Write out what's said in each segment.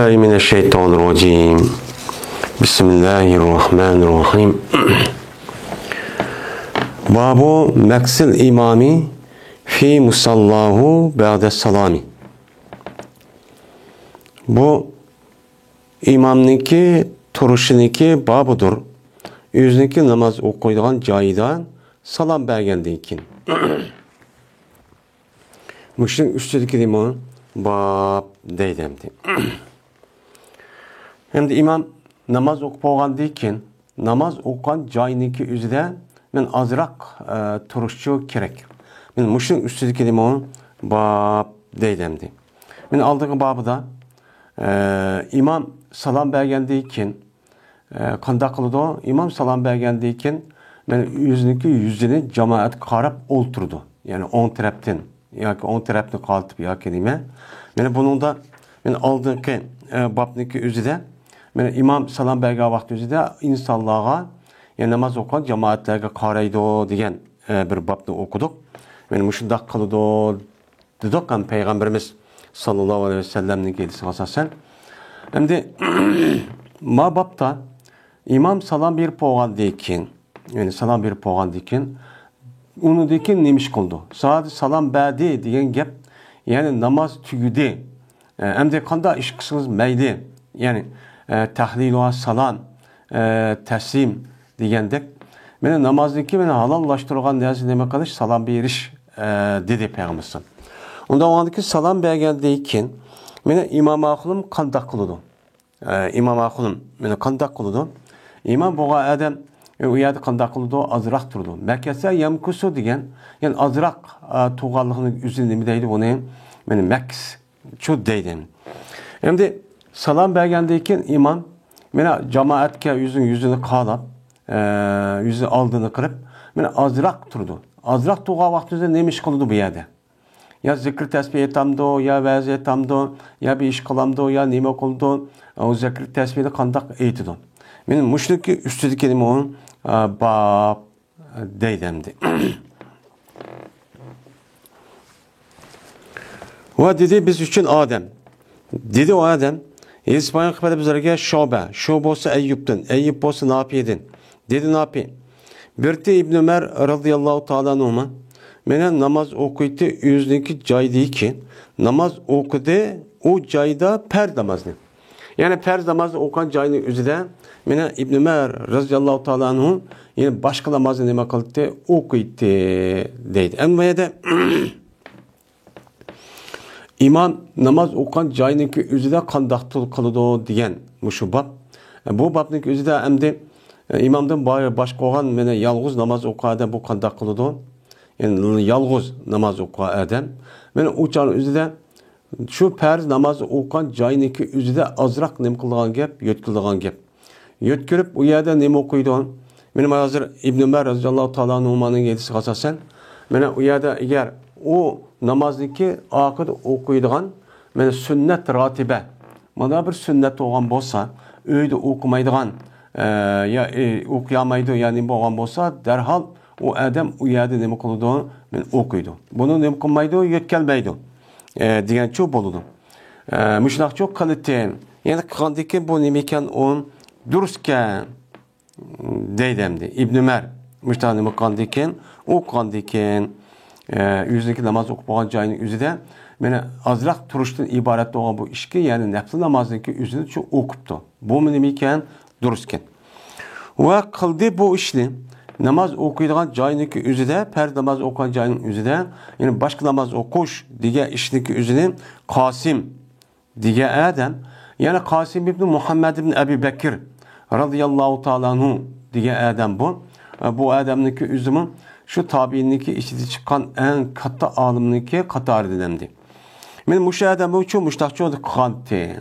billahi mineşşeytanirracim. Bismillahirrahmanirrahim. Babu meksil imami fi musallahu ba'de salami. Bu imamniki turuşuniki babudur. Yüzniki namaz okuyduğun caydan salam bergendiğin kin. Müşrin üstüdeki limon bab deydemdi. Hem de imam namaz okuyan deyken namaz okuyan cayınki üzere men azrak turuşçu gerek. Men müşrin üstüdeki limon bab deydemdi. Men aldığım babı da imam salam bergendiyken qanday qildi? İmam salam bergendiyken men yüzünü cemaat qarab olturdu. Yani on tarafdan yoki on tarafni qoltib yoki nima. Mana buningda men oldingi babniki o'zida men imom salom bergan vaqt o'zida insonlarga yani namoz o'qigan jamoatlarga qaraydi degan bir babni o'qidik. Men shunday qildi dedik ham payg'ambarimiz sallallohu alayhi vasallamning kelishine asosan. Endi ma babda imom salom berib qo'ygandan keyin yani salam berib qo'ygandan keyin unudaki neymiş kıldı? Sadece salam berdi diyen gap, yani namaz tügüdü. Hem de kanda iş kısınız meyli. Yani tahlil ve salam, teslim diyendek. Beni namazdaki beni halallaştırılan neyse demek kadar salam beriş dedi Peygamberimiz. Ondan o andaki salam bergendeyken beni İmam Akılım kandak kılıdı. İmam Akılım beni kandak kılıdı. İmam Boğa Adem u yerda qanday qildi? Azroq turdi. Makkasa yamkusu degan, ya'ni azroq tug'anligining o'zi nima deydi buni? Meni maks shu deydi. Endi salom bergandan keyin imom meni jamoatga yuzini qarab, yuzi oldini qilib, meni azroq turdi. Azroq turgan vaqtida nima ish qildi bu yerda? Ya zikr tasbih etamdi, ya va'z etamdi, ya bir ish qilamdi, ya nima qildi? O zikr tasbihni qanday aytdi? Meni mushriki ustidagi nima bab deydemdi. Ve dedi biz üçün Adem. Dedi o Adem. İsmail kıpede bizlerge Şobe olsa Eyyub'dun. Eyyub olsa ne yapıyordun? Dedi ne yapayım? Birti İbn Ömer radıyallahu ta'ala anhuma. Mene namaz okuydu yüzdeki caydı ki namaz okudu o cayda per namazını. Yani per namazı okuyan cayının üzerinde mene İbn Ömer radıyallahu ta'ala anhu yani başka namazı nima kıldı okuydu deydi. Ama de imam namaz okuyan cayınki üzerinde kandaktıl kılıdı diyen şu bab. Bu babnın üzerinde hem de imamdan başka olan mene yalğız namaz okuyan bu kandak kılıdı. Yani yalğız namaz okuyan adam. Mene uçan üzerinde şu perz namazı okuyan cayınki üzerinde azrak nem kılgan gap, yötkülgan gap. Yötkürüp o yerde nemi okuydu? Benim hazır İbn Ömer radıyallahu ta'ala anhu'nun gelisi asasen. Mene o yerde eğer o namazdaki akıd okuyduğun mene sünnet ratibe. Bana bir sünnet olan bolsa, öyle okumaydıgan ya okuyamaydı yani boğan bolsa derhal o adam o yerde nemi kıldı men okuydu. Bunu nemi kılmaydı yötkelmeydi. Diyen çok boludu. Müşnak çok kalite. Yani kandiki bu nemiken on dururken deydemdi. İbn Ömer müştanımı kandiken o kandiken yüzdeki namaz okuyan cayının üzerinde beni azrak turuştan ibaret olan bu işki yani nefsi namazındaki üzerinde çok okuptu. Bu nemiken dururken. Ve kıldı bu işini namaz okuyduğun cayındaki üzerinde per namaz okuyan cayının üzerinde yani başka namaz okuş diye işindeki üzerinde Kasım diye adam yani Kasım ibn Muhammed ibn Ebi Bekir radıyallahu ta'ala anhu diye adam bu. Bu adamniki üzümün şu tabiinniki işiti çıkan en katta alimniki katar dilemdi. Men muşa adamı çok muştakçı oldu kanti.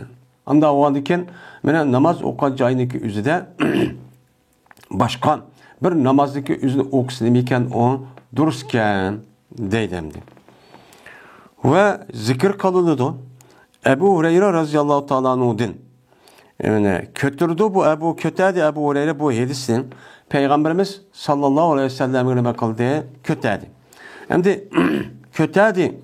Anda o andiken men namaz okuyan cayındaki üzerinde başkan bir namazdaki üzerinde okusun iken o dururken deydemdi. Ve zikir kalındı. Ebu Hureyre radıyallahu ta'ala anhu'dan. Yani kötürdü bu Ebu Hureyre bu hadisin Peygamberimiz sallallahu aleyhi ve sellem'e ne kıldı? Kötürdü. Hem de kötürdü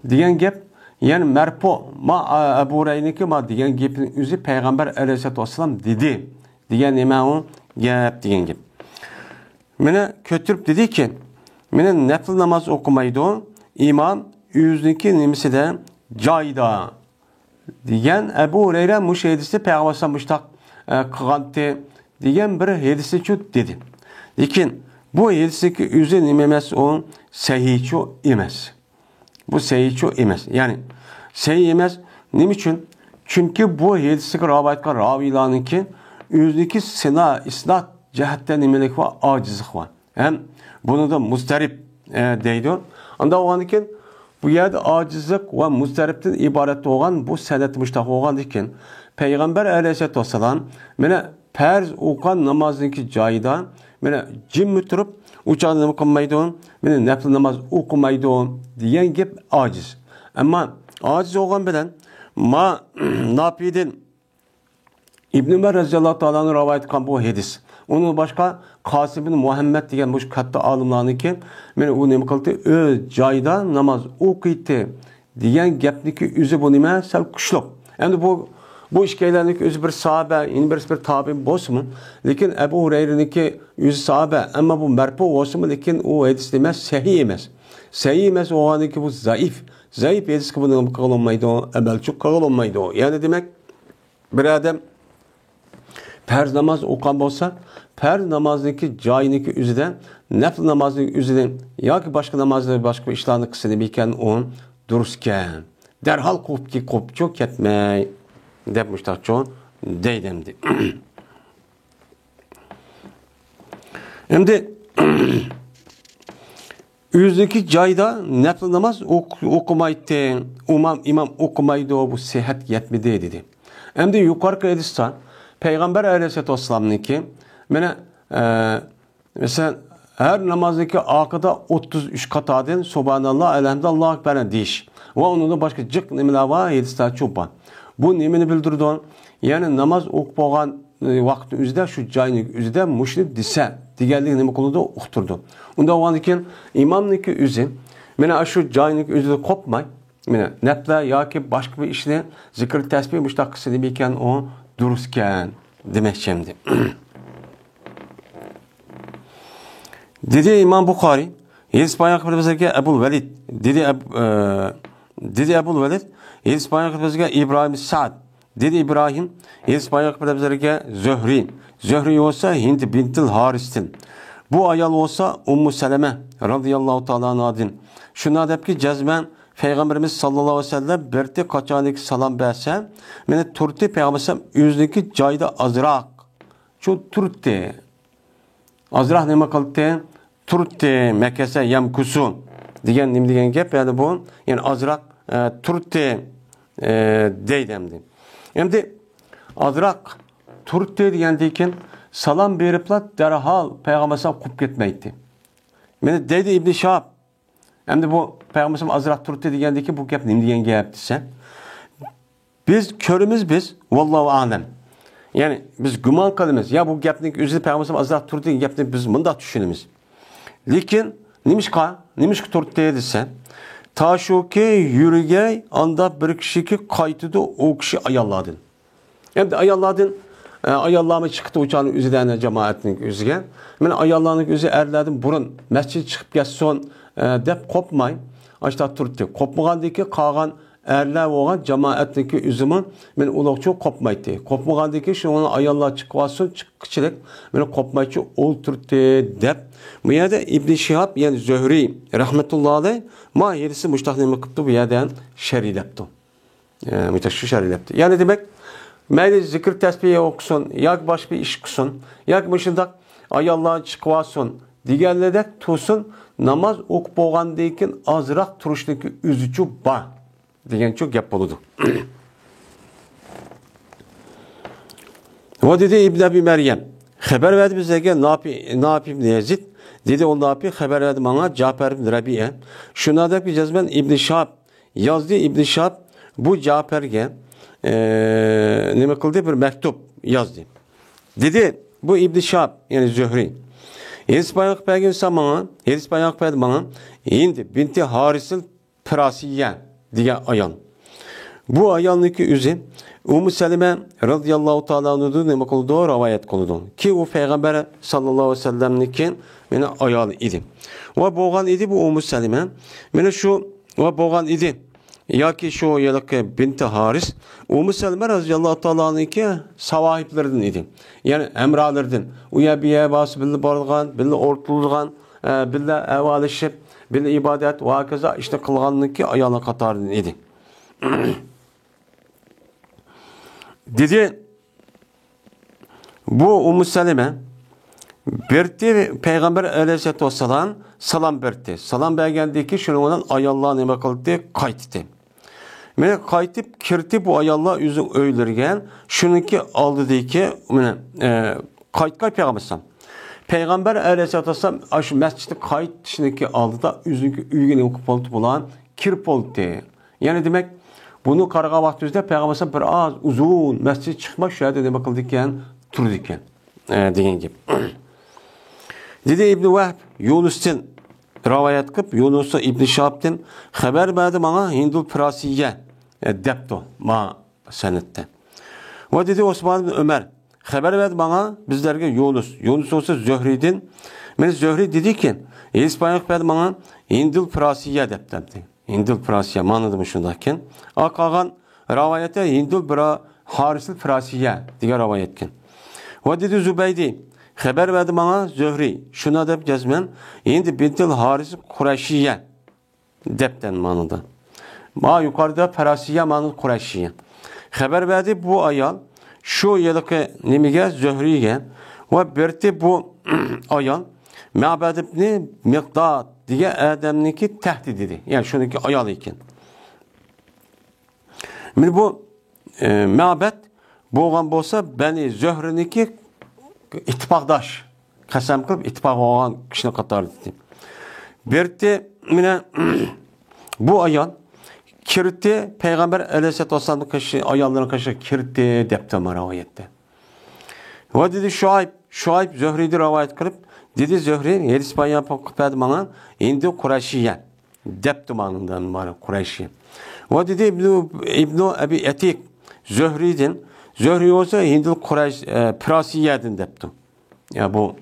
diyen gap Yani merpo ma Ebu Hureyre'ninki ma degan gapning o'zi payg'ambar alayhissalatu vassalam dedi degan nima u gap degan gap. Meni ko'tirib dediki, meni nafl namoz o'qimaydi, imom o'ziniki nimasida joyida degan Ebu Hureyre mush hadisda payg'ambar sallallohu alayhi vasallam qilgandi degan bir hadischi dedi. Lekin bu hadisdagi o'zi nima emas, u sahih emas. Bu sahih emas. Yani sahih emas. Nima uchun? Chunki bu hadisga rivoyat qilgan raviylarniki o'ziniki sina isnat jihatdan nimalik va ojizlik var. Hem bunu da mustarib deydi. Anda o'g'andikin bu yerda ojizlik va mustaribdan iborat bo'lgan bu sanat mushtaq bo'lgan ekan. Payg'ambar alayhissalatu vassalam mana farz o'qigan namozniki joyida mana jim turib uçağını nima qilmaydi, mana nafl namoz o'qimaydi degan gap ojiz. Ammo ojiz bo'lgan bilan ma Nafidin İbn Ömer radhiyallohu ta'ala'nın rivoyat qilgan bu hadis. Onun boshqa Qasim ibn Muhammad degan mush katta olimlarniki mana u nima qildi, o'z joyida namoz o'qiydi degan gapniki o'zi bu nima sal kuchli. Endi bu ishkaylarniki o'zi bir sahabe, yine bir tabi bo'lsin, lekin Ebu Hureyre'ninki o'zi sahabe, ama bu marfu bo'lsin, lekin u hadis emas, sahih emas. Sahih emas o'g'aniki bu zaif. Zaif hadisga buni qilolmaydi, amalchi qilolmaydi. Yani demek bir adam farz namoz o'qigan bo'lsa, farz namozniki joyiniki o'zidan, nafl namozniki o'zidan yoki boshqa namozlar, boshqa ishlarni qilsa ekan, u durustkan. Darhol qo'pchi ketmay deb mushtaqchon deydimdi. Endi o'ziki joyda nafl namoz o'qimaydi, imom o'qimaydi, bu sihat yetmidi dedi. Endi yuqorqi hadisda Peygamber aleyhissalatu vesselam'niki mana mesela her namazdaki arkada 33 katadın subhanallah elhamdülillah Allahu ekber deyiş. Ve onun da başka cık nimeler var hadisler çok var. Bu nimeni bildirdi? Yani namaz o'qib bo'lgan vaqt o'zida shu joyning o'zida mushni desa deganlik nima qildi, uqtirdi. Unda o'g'andikin imomniki o'zi mana shu joyning o'zida qopmay, mana nafla yoki boshqa bir ishni zikr tasbih mushtaq qilsa ekan, o durustkan demekçimdi. Dedi İmam Bukhari, hadis bayan kıbrımızdaki Ebul Velid, dedi Ebul Velid, hadis bayan kıbrımızdaki İbrahim Sa'd, dedi İbrahim, hadis bayan kıbrımızdaki Zöhri olsa Hind bintil Haris'tin. Bu ayal olsa Ummu Seleme radıyallahu ta'ala anh'ın. Şuna deyip ki cezmen Peygamberimiz sallallahu aleyhi ve sellem berti kaçanlık salam berse, meni turti Peygamberim yüzdeki cayda azrak. Şu turti. Azrak nima qildi? Turti Mekkese yamkusu degan gap, yani bu yani azrak turti deydimdi. Endi azrak turti degandan salam beriplar darhol Peygamberim qilib ketmaydi. Meni deydi İbn Şahab. Hem bu Peygamberim azrak turti degandiki bu gap nima degan gap desa, biz körümüz vallahu alem. Yani biz gumon qilamiz, ya bu gapning o'zi Peygamberim azrak turti degan gapni biz bundaq tushunamiz. Lekin nimishqa turti desa, tashuki yurgay anda bir kishiki qaytidi, o kishi ayollardan. Endi ayollarni chiqdi o'chani o'zidan jamoatning o'ziga. Mana ayollarning o'zi erlardan burun masjid chiqib ketsin deb qopmay, ashta turti. Qopmagandiki qolgan erlar bo'lgan jamoatniki o'zimi men uloqchi qopmaydi. Qopmagandiki shuni ayollar chiqib olsin, chiqqichilik meni qopmaychi o'ltirdi deb. Bu yerda İbn Şihab, yani Zöhri rahmetullohi alayh mahirisi mushtaqnimi qilibdi, bu yerdan sharilabdi. Mutaşşi sharilabdi. Yani demek mayli zikr tasbihi o'qisin, yoki boshqa ish qilsin, yoki shundoq ayollar chiqib olsin deganlarda tursin, namoz o'qib bo'lgandan keyin ozroq turishniki o'zichu bor degancha gap bo'ladi. Va dedi İbn Abi Meryem, xabar berdi bizga Nafi ibn Yazid, dedi o Nafi xabar berdi bana Cafer ibn Rabi'a. Shuna deb jazman İbn Şahab yazdı. İbn Şahab bu Cafer'ge nima qildi, bir mektup yazdı. Dedi bu İbn Şahab, yani Zöhri. Hadis bayan bana Hind binti Harisil Pirasiye degan ayol. Bu ayolniki o'zi Ummu Salima radhiyallohu ta'ala anhu nima qildi, rivoyat qildi. Ki u payg'ambar sallallohu alayhi vasallamniki meni ayoli edi. Va bo'lgan edi bu Ummu Salima. Meni shu va bo'lgan edi. Yoki shu yiliqi binti Haris Ummu Salima radhiyallohu ta'ala anhuki savohiblaridan edi. Ya'ni amralardan. U yabiya bas billi borgan, billi o'rtilgan, billi avalishib, billi ibodat va kaza ishni qilganligi ayoli qatoridan edi. Dedi bu Ummu Salima berdi payg'ambar alayhissalatu vassalam salom berdi. Salom bergandiki shuningdan ayollar nima qildi? Qaytdi. Meni qaytib kirdi bu ayollar o'zi o'ylargan, shuniki oldidagi mana qaytgan payg'ambar. Payg'ambar alayhissalatu vassalam shu masjidga qaytishniki oldida o'zining uyiga o'qib bo'ldi bulan kirib bo'ldi. Ya'ni demak bunu qaragan vaqtimizda payg'ambar bir az uzun masjid chiqmak shu yerda nima qildi ekan, turdi ekan degan gap. Dedi İbn Vahb Yunus'tan rivoyat qilib, Yunus ibn Shabdan xabar berdi menga Hindul Prasiya debdi ma sanatda. Va dedi Osman ibn Ömer xabar berdi menga bizlarga Yunus olsa Zöhri'den. Men Zöhri dedi ki, İspanyol berdi menga Hindul Prasiya debdi. Hindul Prasiya ma'noda shundakin. Aqagan rivoyatda Hindul Harisul Prasiya degan rivoyat ekan. Va dedi Zubaydi xabar berdi menga Zöhri shuna deb jazman endi bintul Haris Qurashiya debdan ma'noda. Ma yuqorida Prasiya ma'noda Qurashiya. Xabar berdi bu ayol shu yilqi nimaga Zöhriga va berdi bu ayol Ma'bad ibn Miqdad degan odamniki tahdid edi. Ya'ni shuniki ayol ekan. Men bu Ma'bad bo'lgan bo'lsa, Bani Zöhriniki ittifoqdosh qasam qilib ittifoq olgan kishini qatorida dedi. Berdi meni bu ayol kirdi payg'ambar alayhissalatu vasallamning qishi ayollarining qishi kirdi debdi rivoyatda. Va dedi Şuayb Zöhri'de rivoyat qilib dedi Zöhri Hispaniya qiladi menga endi Qurashiya debdi ma'nodan mana Qurashiya. Va dedi İbn Abi Atik Zöhri'den Zöhri olsa Hindul Prasiyadan debdi. Ya bu.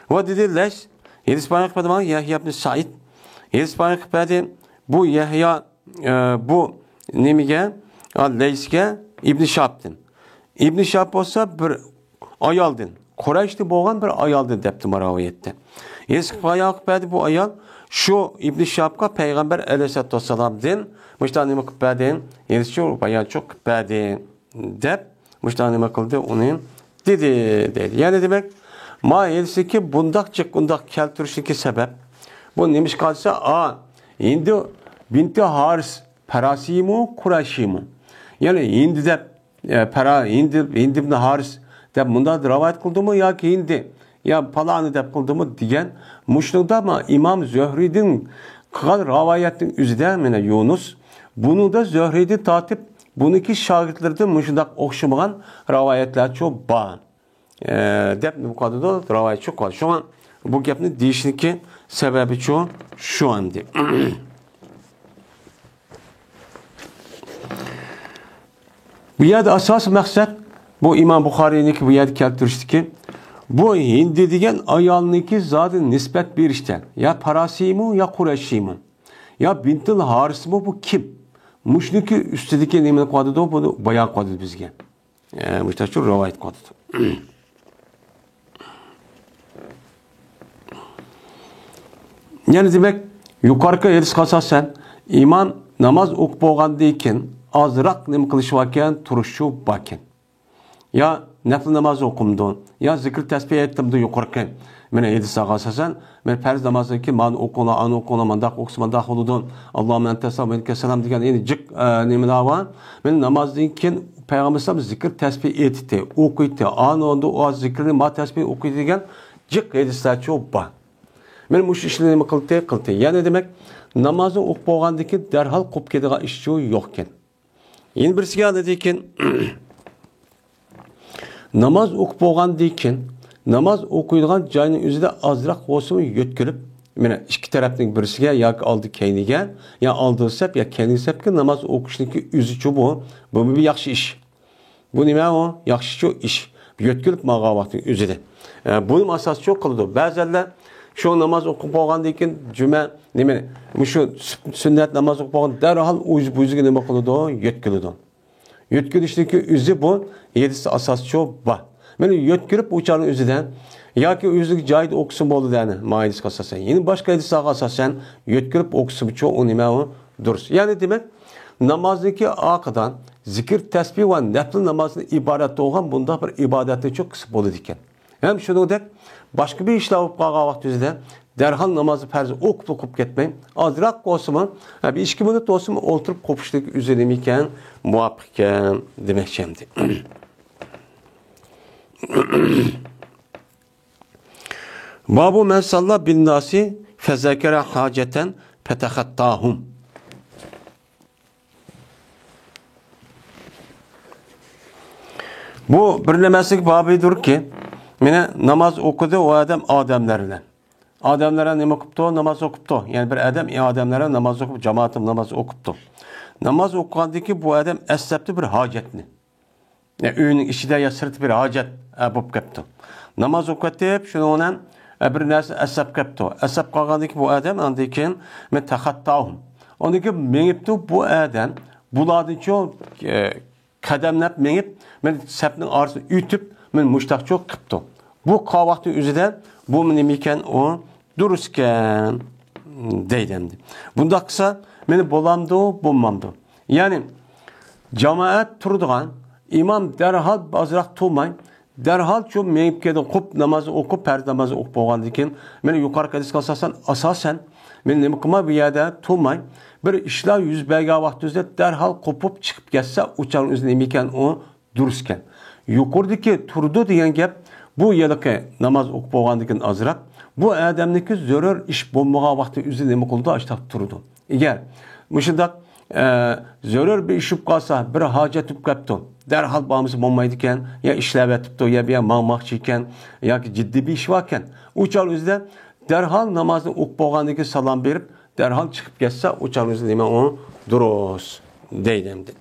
Va dedi Leş Hispaniya qiladi menga Yahya ibn Said Hispaniya qiladi bu Yahya bu nimiga Leysga İbn Shabdan. İbn Shab olsa bir ayoldan Qurayshda bo'lgan bir ayoldan debdi rivoyatda. Hispaniya qiladi bu ayol shu İbn Shabga payg'ambar alayhissalatu vassalamdan mushta nima qiladi? Shu bayon qiladi deb mushta nima qildi uni dedi. Ya'ni demak ma elsiki bundaq keltirishdagi sabab bu nima qolsa endi binti Haris Parasiymi Qurashiymi? Ya'ni endi deb endi ibn Haris deb bunda rivoyat qildimi yoki endi ya palani deb qildimi degan mushunda ma İmam Zöhri'nin qilgan rivoyatning o'zida mana Yunus bunida Zöhri'ni tatib buniki shogirdlaridan mushundaq o'xshamagan rivoyatlar çok bor. Deb bu qadida rivoyat çok qol. Shunga bu gapni deyishniki sababi shu endi. Bu yerda asosiy maqsad bu İmam Buxoriyning bu yerda keltirishdiki bu Hindi degan ayolniki zodi nisbat berishdan ya Parasiymi ya Qurashiymi ya bintul Harismi bu kim? Mushniki ustidagi nimani qo'yadi buni bayon qildi bizga. Mushtachu rivoyat qildi. Yani demek yukarıki hadisga asosan imom namoz o'qib bo'lgandan keyin ozroq nima qilishayotgan turishib bakin. Ya nafl namoz o'qimdim, ya zikr tasbih aytdim yuqorqi. Mana hadisga asosan men farz namozdan keyin man o'qina mandaq o'qismandaq bo'ldim. Allohumma anta salam degan endi jiq nimalar bor. Men namozdan keyin payg'ambar sollallohu zikr tasbih aytdi, o'qiydi. Onda o zikrini ma tasbih o'qiydi degan jiq hadislar çok bor. Men mush ishni nima qildi? Ya'ni demak namozni o'qib bo'lgandan keyin darhol qolib ketadigan ish yo'q ekan. Endi birisiga dedikin namoz o'qib bo'lgandan keyin namoz o'qiydigan joyning o'zida ozroq bo'lsin yo'tkilib mana ikki tarafning birisiga yoki oldi keyniga ya oldi sep ya keyni sepga namoz o'qishniki o'zicha bu bir yaxshi ish. Bu nima u? Yaxshi ish. Yo'tkilib maga vaqtning o'zida. Buning asosi cho'q qildi. Ba'zanlar shu namoz o'qib bo'lgandan keyin juma nima shu sunnat namoz o'qib bo'lgan darhol o'ziga nima qiladi? Yo'tkiladi. Yo'tkilishniki o'zi bu 7 asos cho'q bor. Mana yo'tkirib o'charning o'zidan yoki o'ziga joyida o'qisin bo'ldi dani maylisga asosan. Yine boshqa hadisaga asosan yo'tkirib o'qisin cho'q u nima u? Durust. Ya'ni demak namozniki oqidan zikr, tasbih va nafl namozni ibodat bo'lgan bunda bir ibodatni cho'q qisib bo'ladi ekan. Hem shuningdek boshqa bir ishlar bo'lib qolgan vaqt o'zida darhol namozni farz o'qib ketmang. Ozroq bo'lsa-mi, bir 2 minut bo'lsa-mi o'ltirib qo'pishlik o'zini ekan, muvofiq ekan demoqchimdi. Babu men salla bin nasi fezakara haceten fetahattahum. Bu bir nemeslik babidir ki mene namaz okudu o adam adamlarına. Adamlara ne okuptu? Namaz okuptu. Yani bir adam adamlara namaz okup cemaatim namaz okuptu. Namaz okuyandaki bu adam esnepti bir hacetini. Yani öğünün işide ya sırtı bir hacet yapıp kaptı. Namaz okuyup şunu onun bir nersi esnep kaptı. Esnep kalgandaki bu adam andikin men tahattahum. Ondaki menipti bu adam buladın çok kademlep menip men sepnin arasını ütüp men muştak çok kaptı. Bu kavakti üzerinde bu menimiken o durusken deydemdi. Bunda kısa meni bolamdı, bulmamdı. Yani cemaat turduğan imam derhal azrak tulmay, derhal çok menipkede kup namazı okup perz namazı okup boğandı iken meni yukarı hadis asasen meni nemikima bir yerde tulmay bir işler yüz belge vaktizde derhal kopup çıkıp geçse uçağın üzerine nemiken o durusken. Yukarıdaki turdu diyen gap bu yılıkı namaz okup boğandıkın azrak bu adamdaki zörür iş bulmağa vakti üzerine nemi kıldı açtaq turdu. Eğer müşindak zörür bir iş kalsa bir hacet tup kaptı. Derhal bağımızı bulmaydıkken ya işlev etipti ya bir mağmakçıyken ya ki ciddi bir iş varken uçağın üzerinde derhal namazını okup boğandıkın salam verip derhal çıkıp geçse uçağın üzerine nemi onu duruz deydemdi.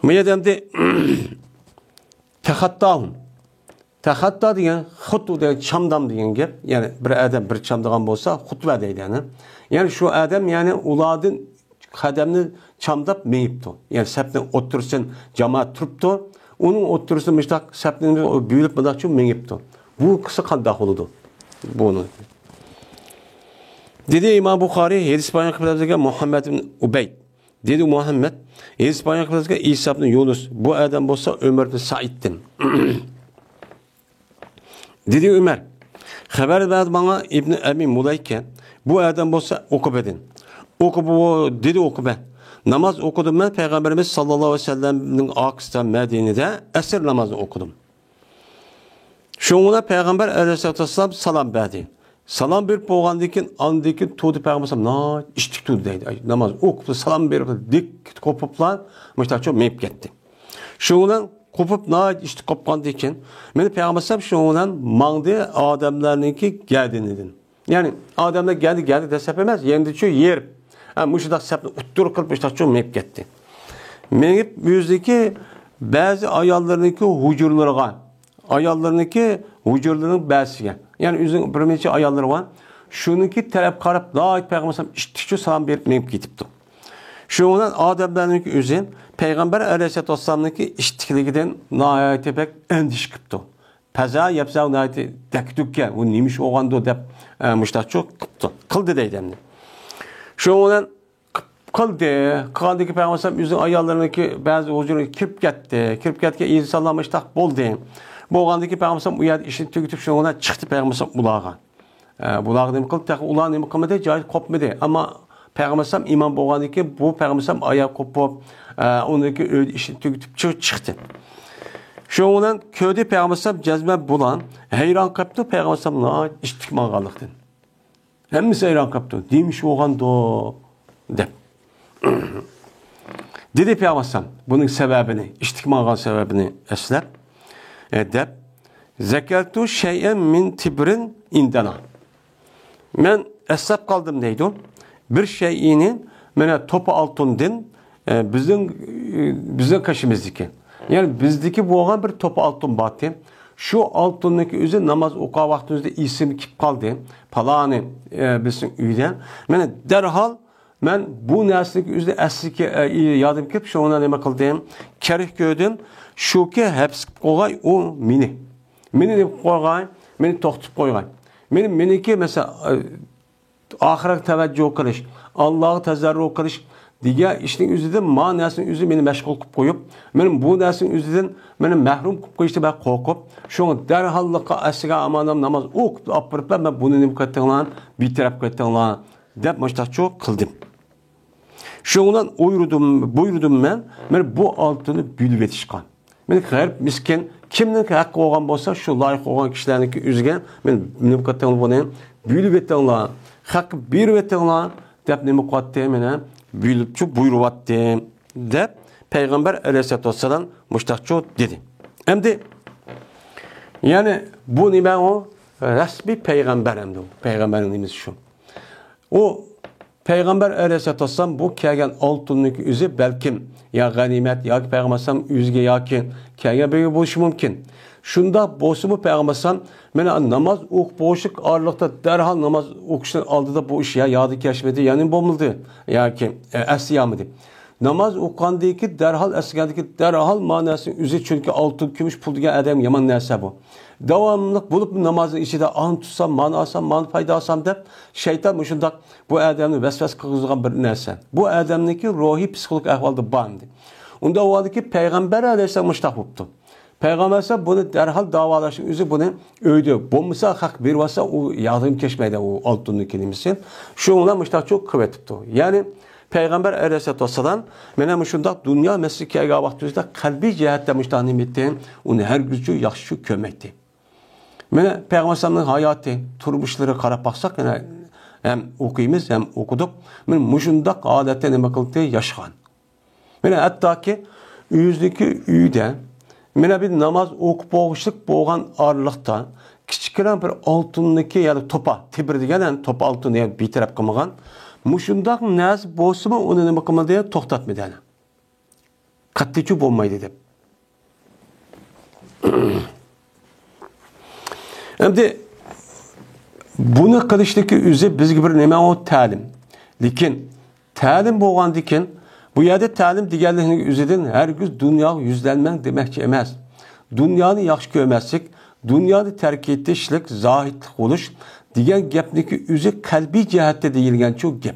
Meyedemdi tehattahum. Tehatta degan xutbu degan chamdam degan gap. Yani bir adam bir chamdagan bo'lsa, xutba deydi yani. Yani şu adam yani uladın qadamni chamdab meyipti. Yani sapni o'tirsin, jamoat turibdi. Uning o'tirsin mishtaq sapni büyülüp mındaqçı meyipti. Bu qısa qanday bo'ladi? Bunu. Dedi İmam Buxoriy hadis bayon qiladigan Muhammad ibn Ubayd. Dedi Muhammed hadis bayon qiladigan İsa ibn Yunus. Bu adam bo'lsa Ömer ibn Said'dim. Dedi Ömer, haber verdi bana İbn Ebi Mulayke, bu adam olsa okup edin. Dedi okup ben. Namaz okudum ben, Peygamberimiz sallallahu aleyhi ve sellem'nin akısından Medine'de esir namazını okudum. Şununa Peygamber aleyhisselatü vesselam salam verdi. Salam verip boğandikin, andikin tuğdu Peygamber na içtik tuğdu deydi. Namaz okup salam verip dik kopuplar, müştak çok meyip gitti. Şununa kopup na işte kopkandı için beni Peygamber sallallahu şundan mağdı adamlarınki geldiğini dedin. Yani adamlar geldi de sepemez. Yerinde şu yer. Yani müştak sepni uttur kılıp müştak çok meyip gitti. Meyip yüzdeki bazı ayallarınki hucurlarının bazıya. Yani yüzün bir neçe ayalları var. Şununki taraf karıp na Peygamber sallallahu işte şu salam verip meyip gitipti. Şundan adamlarınki üzün Peygamber aleyhisselatü vesselam'daki iştikliğinden nahayeti pek endiş kıptı. Peza yapsa nahayeti dekdükke, bu neymiş oğandı dep müştak çok kıptı. Kıldı deydemdi. Şundan kıldı ki Peygamber sallam yüzün ayarlarındaki bazı huzurunu kirip gitti. Kirip gitti ki insanlar müştak bol deyin. Bu oğandaki Peygamber sallam uyardı işini tükütüp şundan çıktı Peygamber sallam ulağa. Bulağı demek kıldı, ulağı demek kılmadı, cahil kopmadı. Ama Peygamber sallam iman boğandaki bu Peygamber sallam ayağı kopup ondaki işini tükütüp çıktı. Şundan köyde Peygamber sallam cezme bulan heyran kaptı Peygamber sallam istikmangalıktı. Hemisi heyran kaptı. Demiş oğandı dep. Dedi Peygamber sallam bunun sebebini, istikmangal sebebini esler. Dep. Zekertu şey'en min tibrin indena. Men eslab kaldım deydi o. Bir şeyini mene topu altından bizden kaşımızdaki. Yani bizdeki boğan bir topu altın batı. Şu altındaki üzü namaz oqa vaxtımızda isim kip kaldı. Palani bizim üyde. Mene derhal men bu neslik üzü eski yadım kip şu ona neme kıldım. Kerih gördüm. Şu ki hepsi koğay o mini. Mini de koğay, meni toxtup koğay. Meniki mesela ahiret teveccüh kılış, Allah'ı tezerru kılış diye işin üzüden manasının üzü beni meşgul kılıp koyup, benim bu dersin üzüden beni mahrum kılıp koyuştu ben korkup, şunu derhallıkla esga amanım namaz okup apırıp ben bunu nimkattıqlan, bitirip kattıqlan dep maçtaço kıldım. Şundan buyurdum ben bu altını bülüp etişkan. Ben garip miskin kimnin hakkı olgan bolsa şu layık olgan kişilerdeki üzgen men nimkattıqlan bunu bülüp ettiqlan, hakkı bir ettiqlan dep nimkattıqlan mene buyurupçu buyuruvattı dep Peygamber Aleyhisselatü Vesselam muştakçı dedi. Hem de yani bu nime o resmi peygamber hem de o. Peygamberin nimesi şu. O Peygamber Aleyhisselatü Vesselam bu kelgen altınlık üzü belkim ya ganimet ya ki Peygamber Aleyhisselam üzge ya ki kelgen böyle buluşu mümkün. Şunda boşumu Peygamber Aleyhisselam mene namaz ok boşluk ağırlıkta derhal namaz okuştan aldı da bu iş ya yadı keşfedi yani bomuldu ya ki esiyamıdı. Namaz okandaki derhal esiyadaki derhal manasının üzü çünkü altın gümüş pul diye adam yaman nerse bu. Devamlılık bulup namazın içinde an tutsam, man alsam, man fayda alsam de şeytan müşündak bu adamı vesves kılgızgan bir nerse. Bu adamdaki ruhi psikolog ahvalda bandı. Onda o adı ki Peygamber Aleyhisselam müştak buptu. Peygamber ise bunu derhal davalaşın üzü bunu öydü. Bombasa hak bir varsa o yardım keşmeydi o altınlı kelimesi. Şu ona müştak çok kuvvetli. Yani Peygamber Aleyhisselatü Vesselam mene şunda dünya meslekiye vaxtımızda kalbi cihette müştak nimettiğin onu her gücü yaxşı kömekti. Mene Peygamber Aleyhisselam'ın hayatı, turmuşları qarab baksak yani hem okuyumuz hem okuduk. Mene muşunda adette neme kıldı yaşayan. Mene hatta ki yüzdeki üyde mene bir namaz okup boğuşluk boğan ağırlıkta kiçikren bir altındaki yani topa tibir degen topa altını yani bir taraf kılmagan muşundak naz boğusumu onu neme kılmadı toxtatmadı yani. Katlıcı olmaydı dep. Hem de bunu kılıştaki üzü biz gibi neme o talim. Lekin talim boğan diken bu yerde talim diğerlerinin üzerinde her gün dünya yüzlenmen demekçi emez. Dünyanı yaxşı görmezsek, dünyanı terk etişlik, zahitlik oluş, diğer gepniki üzü kalbi cihette deyilgen çok gep.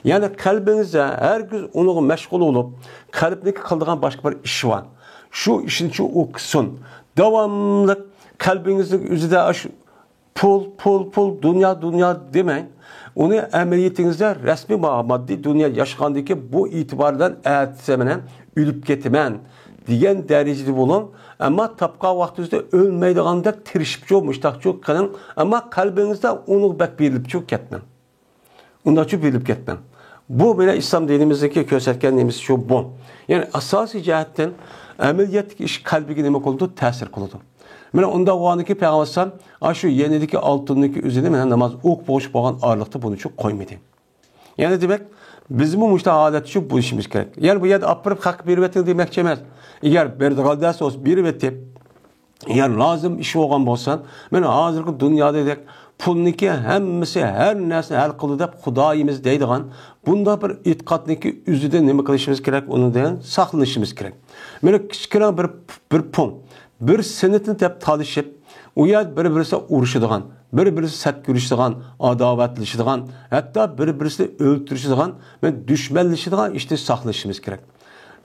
Yani kalbinize her gün onu meşgul olup, kalbindeki kıldığın başka bir iş var. Şu işin şu okusun. Devamlı kalbinizin üzerinde pul, dünya demeyin. Onu emeliyetinizde resmi maddi dünya yaşandaki bu itibardan eğitsemenen, ülüp getimen diyen dereceli bulun. Ama tapka vaxtınızda ölmeydiğinde tirişip çok, müştak çok kılın. Ama kalbinizde onu bek birilip çok ketmen. Ondan çok birilip ketmen. Bu böyle İslam dinimizdeki göstergenliğimiz şu bu. Yani asasi cihetten ameliyatlık iş kalbi demek oldu, tesir kıldı. Mene onda o andaki Peygamber şu yenideki altındaki üzerine mene namaz ok boş boğan ağırlıkta bunu çok koymadı. Yani demek bizim bu müştah adet şu bu işimiz gerek. Yani bu yerde apırıp hak bir vetin demek çemez. Eğer bir dağıldas olsa bir veti eğer lazım işi olan bolsan mene hazırki dünyada edek pulniki hemmisi her nerse hal kılı dep Xudayimiz deydigan bunda bir itikadniki üzüde neme kılışımız gerek onu deyen saklanışımız gerek. Mene kiçkine bir pul bir senetin dep talışıp o yer bir-birisi uruşuduğan, bir-birisi sert görüşüduğan, adavatlaşıduğan, hatta bir-birisi öldürüşüduğan ve düşmanlaşıduğan işte saklaşımız gerek.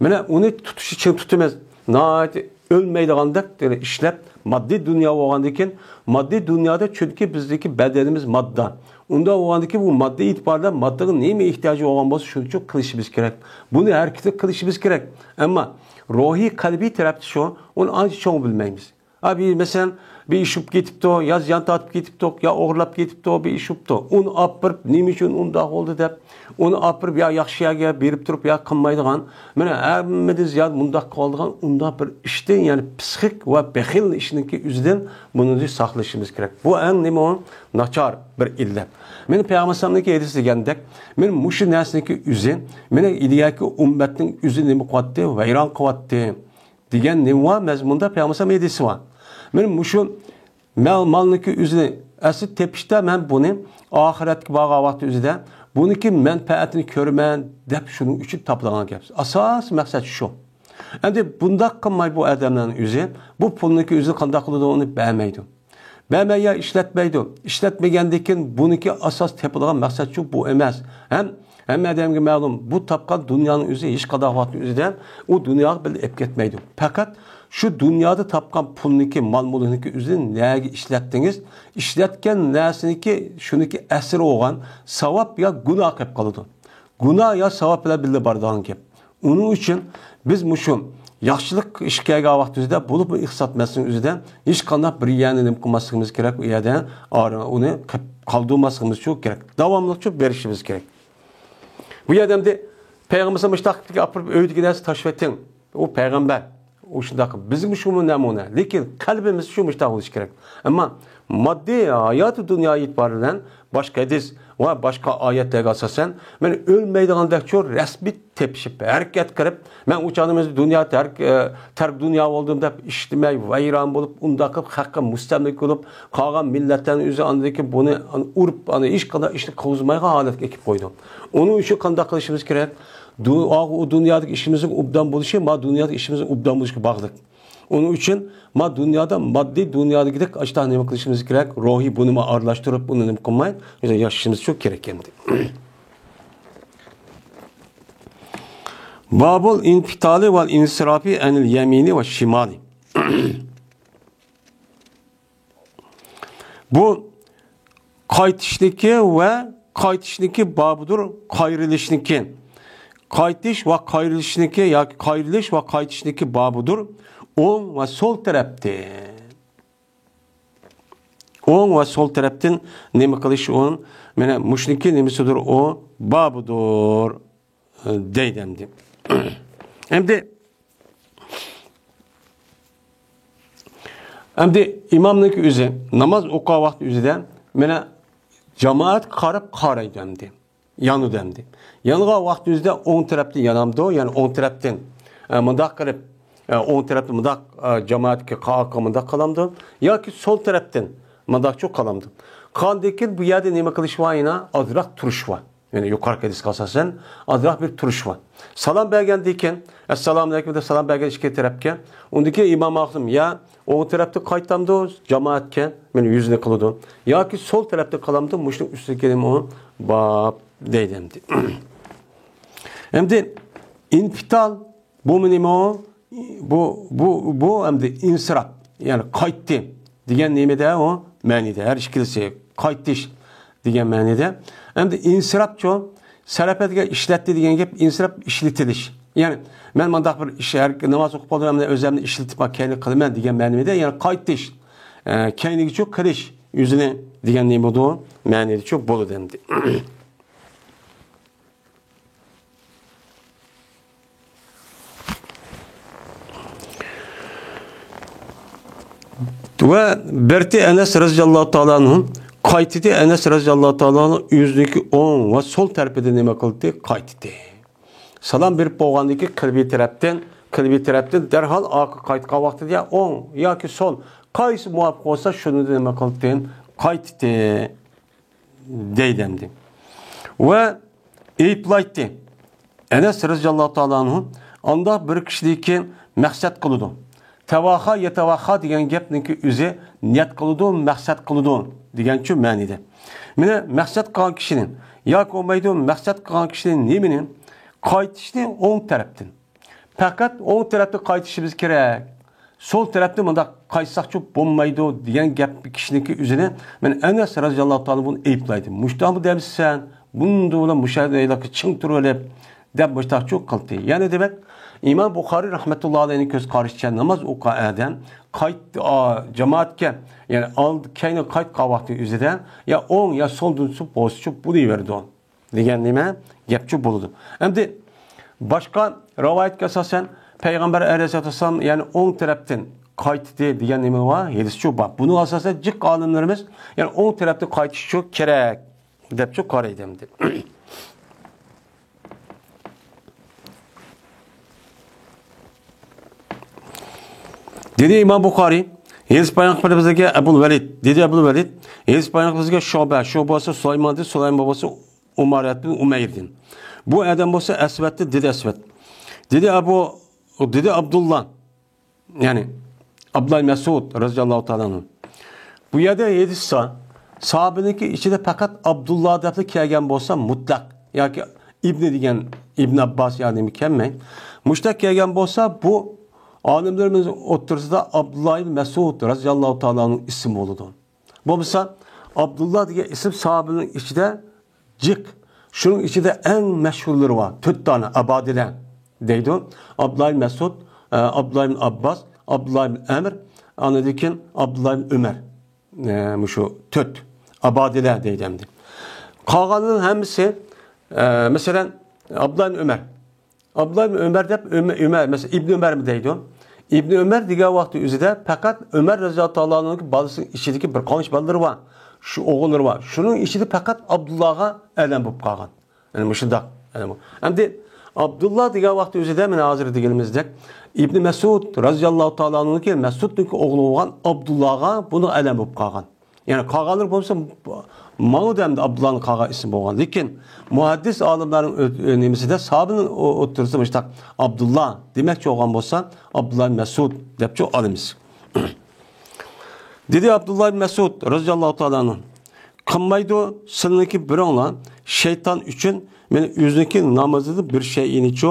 Mene onu tutuşu için tutumaz. Naati ölmeydiğinde işlep maddi dünya olgandayken maddi dünyada çünkü bizdeki bedenimiz madde. Onda olgandaki bu maddi itibarda maddenin neyime ihtiyacı olan bolsa şunu çok kılışımız gerek. Bunu herkese kılışımız gerek. Ama ruhi kalbi tarafı şu onu ancak çoğu bilmeyimiz. Abi mesela bir iş up ketipti, ya ziyan tatip ketipti, ya o'g'irlab ketipti, bir iş upti. Uni olib birib, nima uchun undaq bo'ldi deb, uni olib birib ya yaxshi yerga berib turib, ya qilmaydigan, mana hammadan ziyod mundaq qoldigan, undaq bir ishdan, ya'ni psixik va bexil ishniki o'zidan buni saqlashimiz kerak. Bu eng nima nachar bir illat. Meni payg'ambarimizniki hadis degandek, men mushu narsaniki o'zi, meni iliyaki ummatning o'zi nima qilyapti, vayron qilyapti degan nima mazmunda payg'ambarimiz hadisi bor. Men mushu malniki o'zini asli tepishda men buni oxiratga borgan vaqt o'zida buniki manfaatini ko'raman deb shuning uchun topilgan gap. Asos maqsad shu. Endi bunda qilmay bu odamlarning o'zi bu pulniki o'zini qanday qiladi uni bilmaydi. Bilmaya ishlatmaydi. Ishlatmagandan keyin buniki asos tepilgan maqsad shu bu emas. Hamma odamga ma'lum bu topgan dunyoning o'zi hech qanday vaqtning o'zida u dunyoga bilib ketmaydi. Faqat şu dünyada tapkan pulniki, mal-mulniki üzerine neye işlettiniz? İşletken nesiniki, şuniki esir olan savap ya günah kep kalıdı. Günah ya savap ile birlikte bardağın kep. Onun için biz muşum yaxşılık işkayga vaxtımızda bulup ihsatmasının üzerinden hiç kandak bir yeğenim kılmasımız gerek. O yerden onu kaldırmasımız çok gerek. Devamlılık çok verişimiz gerek. Bu yerden de Peygamber'e müştaklık yapıp öğüt giderse taşvetin. O peygamber. O şundaq bizim şu namune. Lekin kalbimiz şu müştaq oluş gerek. Ama maddi hayatı dünya itibariyle başka hadis ve başka ayetlerge asasen men ölmeydiğindek çok resmi tepişip hareket kırıp men uçanımız dünya terk dünya olduğumda işlemey vayran bulup undaqıp hakkı müstemlik olup kalan milletten üzü andaki bunu urup iş kadar işlik kavuzmayga halet ekip koydu. Onun için kandak kılışımız gerek. O dünyadaki işimizin ubdan buluşu, ma dünyadaki işimizin ubdan buluşu bağlık. Onun için ma dünyada maddi dünyada gidip açıdan neme kılışımız gerek. Ruhi bunu ağırlaştırıp bunu neme kılmayın. Yani yaşışımız çok gerek yani. Babul infitali vel insirafi enil yemini ve şimali. Bu kaytışniki ve kaytışniki babudur kayrılışniki. Kaytiş ve kayrılışniki ya kayrılış ve kaytışniki babudur. On ve sol tarafte. On ve sol taraftan neme kılış on. Mene muşniki nemesidir o babudur. Deydemdi. Hem de imamlık üzere namaz okuğa vakti üzere mene cemaat karıp karaydı hem de. Yanı demdi. Yanığa vakti üzere 10 taraftan yanamdı. Yani 10 taraftan mındak karıp 10 taraftan mındak cemaatki kağıkı mındak kalamdı. Ya ki sol taraftan mındak çok kalamdı. Kandekin bu yerde neme kılış var yine azrak turuş var. Yani yukarı hadis kalsasen azrak bir turuş var. Salam bergendiyken Esselamu Aleyküm de salam bergen işke tarafken ondaki imam ağzım ya o tarafta kayıtlamdı cemaatken beni yüzüne kılıdı. Ya ki sol tarafta kalamdı muşluk üstüne gelin o bab deydemdi. Hem de infital bu benim o bu hem de insirap yani kayıttı diyen nimede o manide her şekilde kayıttış diyen manide hem de insirap çoğu serapetge işletti diyen gep insirap işletiliş. Yani ben mandaq bir iş namaz okup olduğum özlemde işletip kendi kılmen diyen manide yani kayıttış kendi çok kırış yüzüne diyen nimede o manide çok bolu demdi. Ve berti Enes radıyallahu ta'ala anhum kayıttı Enes radıyallahu ta'ala yüzdeki on ve sol tarafında neme kıldı kayıttı. Salam berip bolgandaki kılbi taraftan derhal akı kayıtqa vakti diye on ya ki sol kayısı muvaffak olsa şunu neme kıldı kayıttı deydemdi. Ve eyiplaydı. Enes radıyallahu ta'ala anhum anda bir kişideki maksat kılıdı. Tevaha yetavaha degan gapniki o'zi niyat qiladi, maqsad qiladi degancha ma'nida. Mana maqsad qilgan kishining yoki bo'lmaydi, maqsad qilgan kishining nimani qaytishni o'ng tarafdan. Faqat o'ng tarafda qaytishimiz kerak. Sol tarafda bunda qaytsak bo'lmaydi degan gap kishiniki o'zini men Anas radhiyallohu ta'ala buni ayiblaydi. Mushtamu demsan, bunda bilan mushahadalarga ching turib deb mushtachu qildi. Ya'ni demak İmam Buxoriy rahmetullahi alayhi ko'z qarashicha namoz o'qigan odam qayt jamoatga ya'ni kayni qayt qilgan vaqti o'zida ya o'ng ya so'ldan bosib bo'laverdi degan nima gapchi bo'ldi. Endi boshqa rivoyatga asosan payg'ambar alayhisalom ya'ni o'ng tarafdan qaytdi degan nima var? Hadischi bor. Buni asosan jiq olimlarimiz ya'ni o'ng tarafdan qaytish uchun kerak debchi qaraydi endi. Dedi İmam Buxoriy, hadis payg'ambarimizga Abul Valid, dedi Abul Valid, hadis payg'ambarimizga Şubası Sulaymon, Sulaymon babası Umayyad bin Umayr'din. Bu adam bo'lsa Asvat'di, dedi Asvat. Dedi Abdullah, yani Abdullah Mesud radhiyallohu ta'ala anhu. Bu yerda hadisda sahabeniki içinde fakat Abdullah deb kelgan bo'lsa mutlaq yoki İbn degan İbn Abbas yani mükemmel. Mushtaq kelgan bo'lsa bu alimlerimiz otursada Abdullah ibn Mesud radhiyallohu ta'ala'nın ismi oldu. Bu mesela Abdullah diye isim sahabenin içinde cık. Şunun içinde en meşhurları var. 4 tane abadiler deydi. Abdullah ibn Mesud, Abdullah ibn Abbas, Abdullah ibn Emr, anladıkken Abdullah ibn Ömer. Şu 4 abadiler deydi. Kalanın hemisi mesela Abdullah ibn Ömer. Abdullah ibn Ömer de Ömer mesela İbn Ömer mi deydi? İbn Ömer diye vakti üzerinde fakat Ömer radıyallahu anh'ın balısının içindeki bir qancha balaları var. Şu oğulları var. Şunun içinde fakat Abdullah'a elem bulup kalgan. Yani müşiddak. Hem Abdullah diye vakti üzerinde men hazır diyelimizde İbn Mesud radıyallahu ta'ala anh'ın Mesud'un oğlu olan Abdullah'a bunu elem bulup kalgan. Yani kalganlar olsa Mağdem'de Abdullah'ın kağa ismi olan. Lakin muhaddis alimlerin nimesinde sahabenin otursa işte Abdullah demekçi olan olsa Abdullah Mesud depçi alimiz. Dedi Abdullah Mesud radıyallahu ta'ala anhu. Kımmaydı sınırındaki bir onla şeytan için benim yüzündeki namazı bir şeyin içi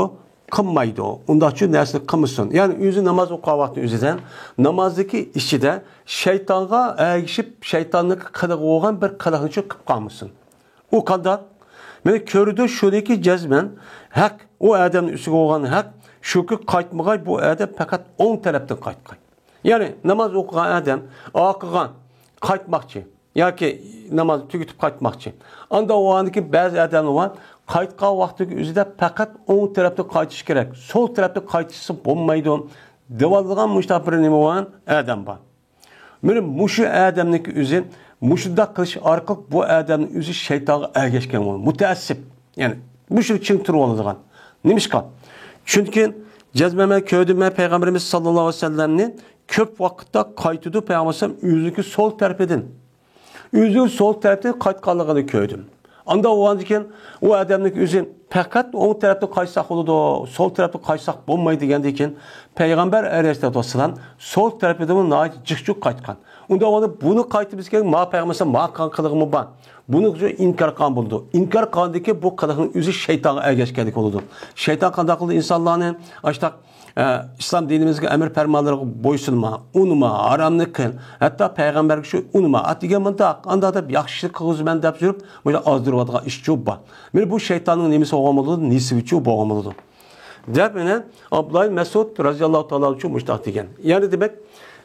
kımmaydı o. Ondan için nersini kımısın. Yani yüzü namaz okuğa vakti yüzüden namazdaki işi de şeytana erişip şeytanlık kılığı olan bir kılığın için kıpkamışsın. O kadar. Beni kördü şuradaki cezmen hak o adamın üstüne olan hak şu ki kaytmağay bu adam fakat 10 taraftan kaytkay. Yani namaz okuyan adam akıgan kaytmakçı. Ya ki namaz tüketip kaytmakçı. Anda o andaki bazı adamlar var. Kayıtqa vaxtı üzerinde fakat 10 tarafta kayıtış gerek. Sol tarafta kayıtışsı olmaydı. Devallıgan müştahbir nemi olan adam var. Benim muşu adamdaki üzü, muşuda kılış arkalık bu adamın üzü şeytanı ergeçken olur. Müteessip. Yani muşu için turu olacağın. Neymiş kal? Çünkü cezmeme köydüme Peygamberimiz sallallahu aleyhi ve sellem'nin köp vakitte kayıtıdı Peygamberimiz yüzüki sol tarafedin. Yüzü sol tarafta kayıtqanlığını köydüm. Anda o andayken o adamdaki üzüm fakat o tarafta kaysak oldu, sol tarafta kaysak olmaydı degandayken Peygamber Aleyhisselam sol tarafta nayet cık kaytkan. Onda onu bunu kaytı biz gerek ma Peygamber'e ma kan kılığımı var. Bunu inkar kan buldu. İnkar kandaki bu kılığın üzü şeytana ergeçkenlik oldu. Şeytan kandaklı insanların açtak İslam dinimizde emir fermanları boysunma, unuma, haramlık kıl. Hatta peygamber şu unuma, atigemanda, anda da yaxşılık kılız ben de yapıyorum. Böyle azdırıvadığa iş çok var. Bu şeytanın nemisi olmalıdır, nisiviçi olmalıdır. Debine Abdullah Mesud radıyallahu ta'ala için müştah degen. Yani demek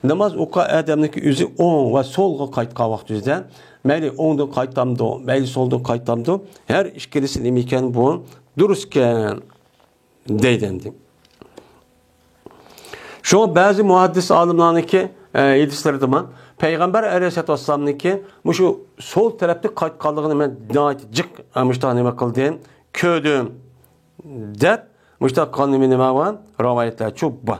namaz oku adamdaki yüzü on ve solga kayıtqa vaxt yüzden. Meyli ondan kayıtlamdı, meyli soldan kayıtlamdı. Her işkelisi nemiken bu durusken deydendi. Şu bazı muhaddis alimlarınki hadisleri zaman Peygamber Aleyhisselam'ınki şu sol tarafta kayıtqanlığını ben cık müştah neme kıldım, köydüm dep müştah kanımı neme var, rivayetler çok var.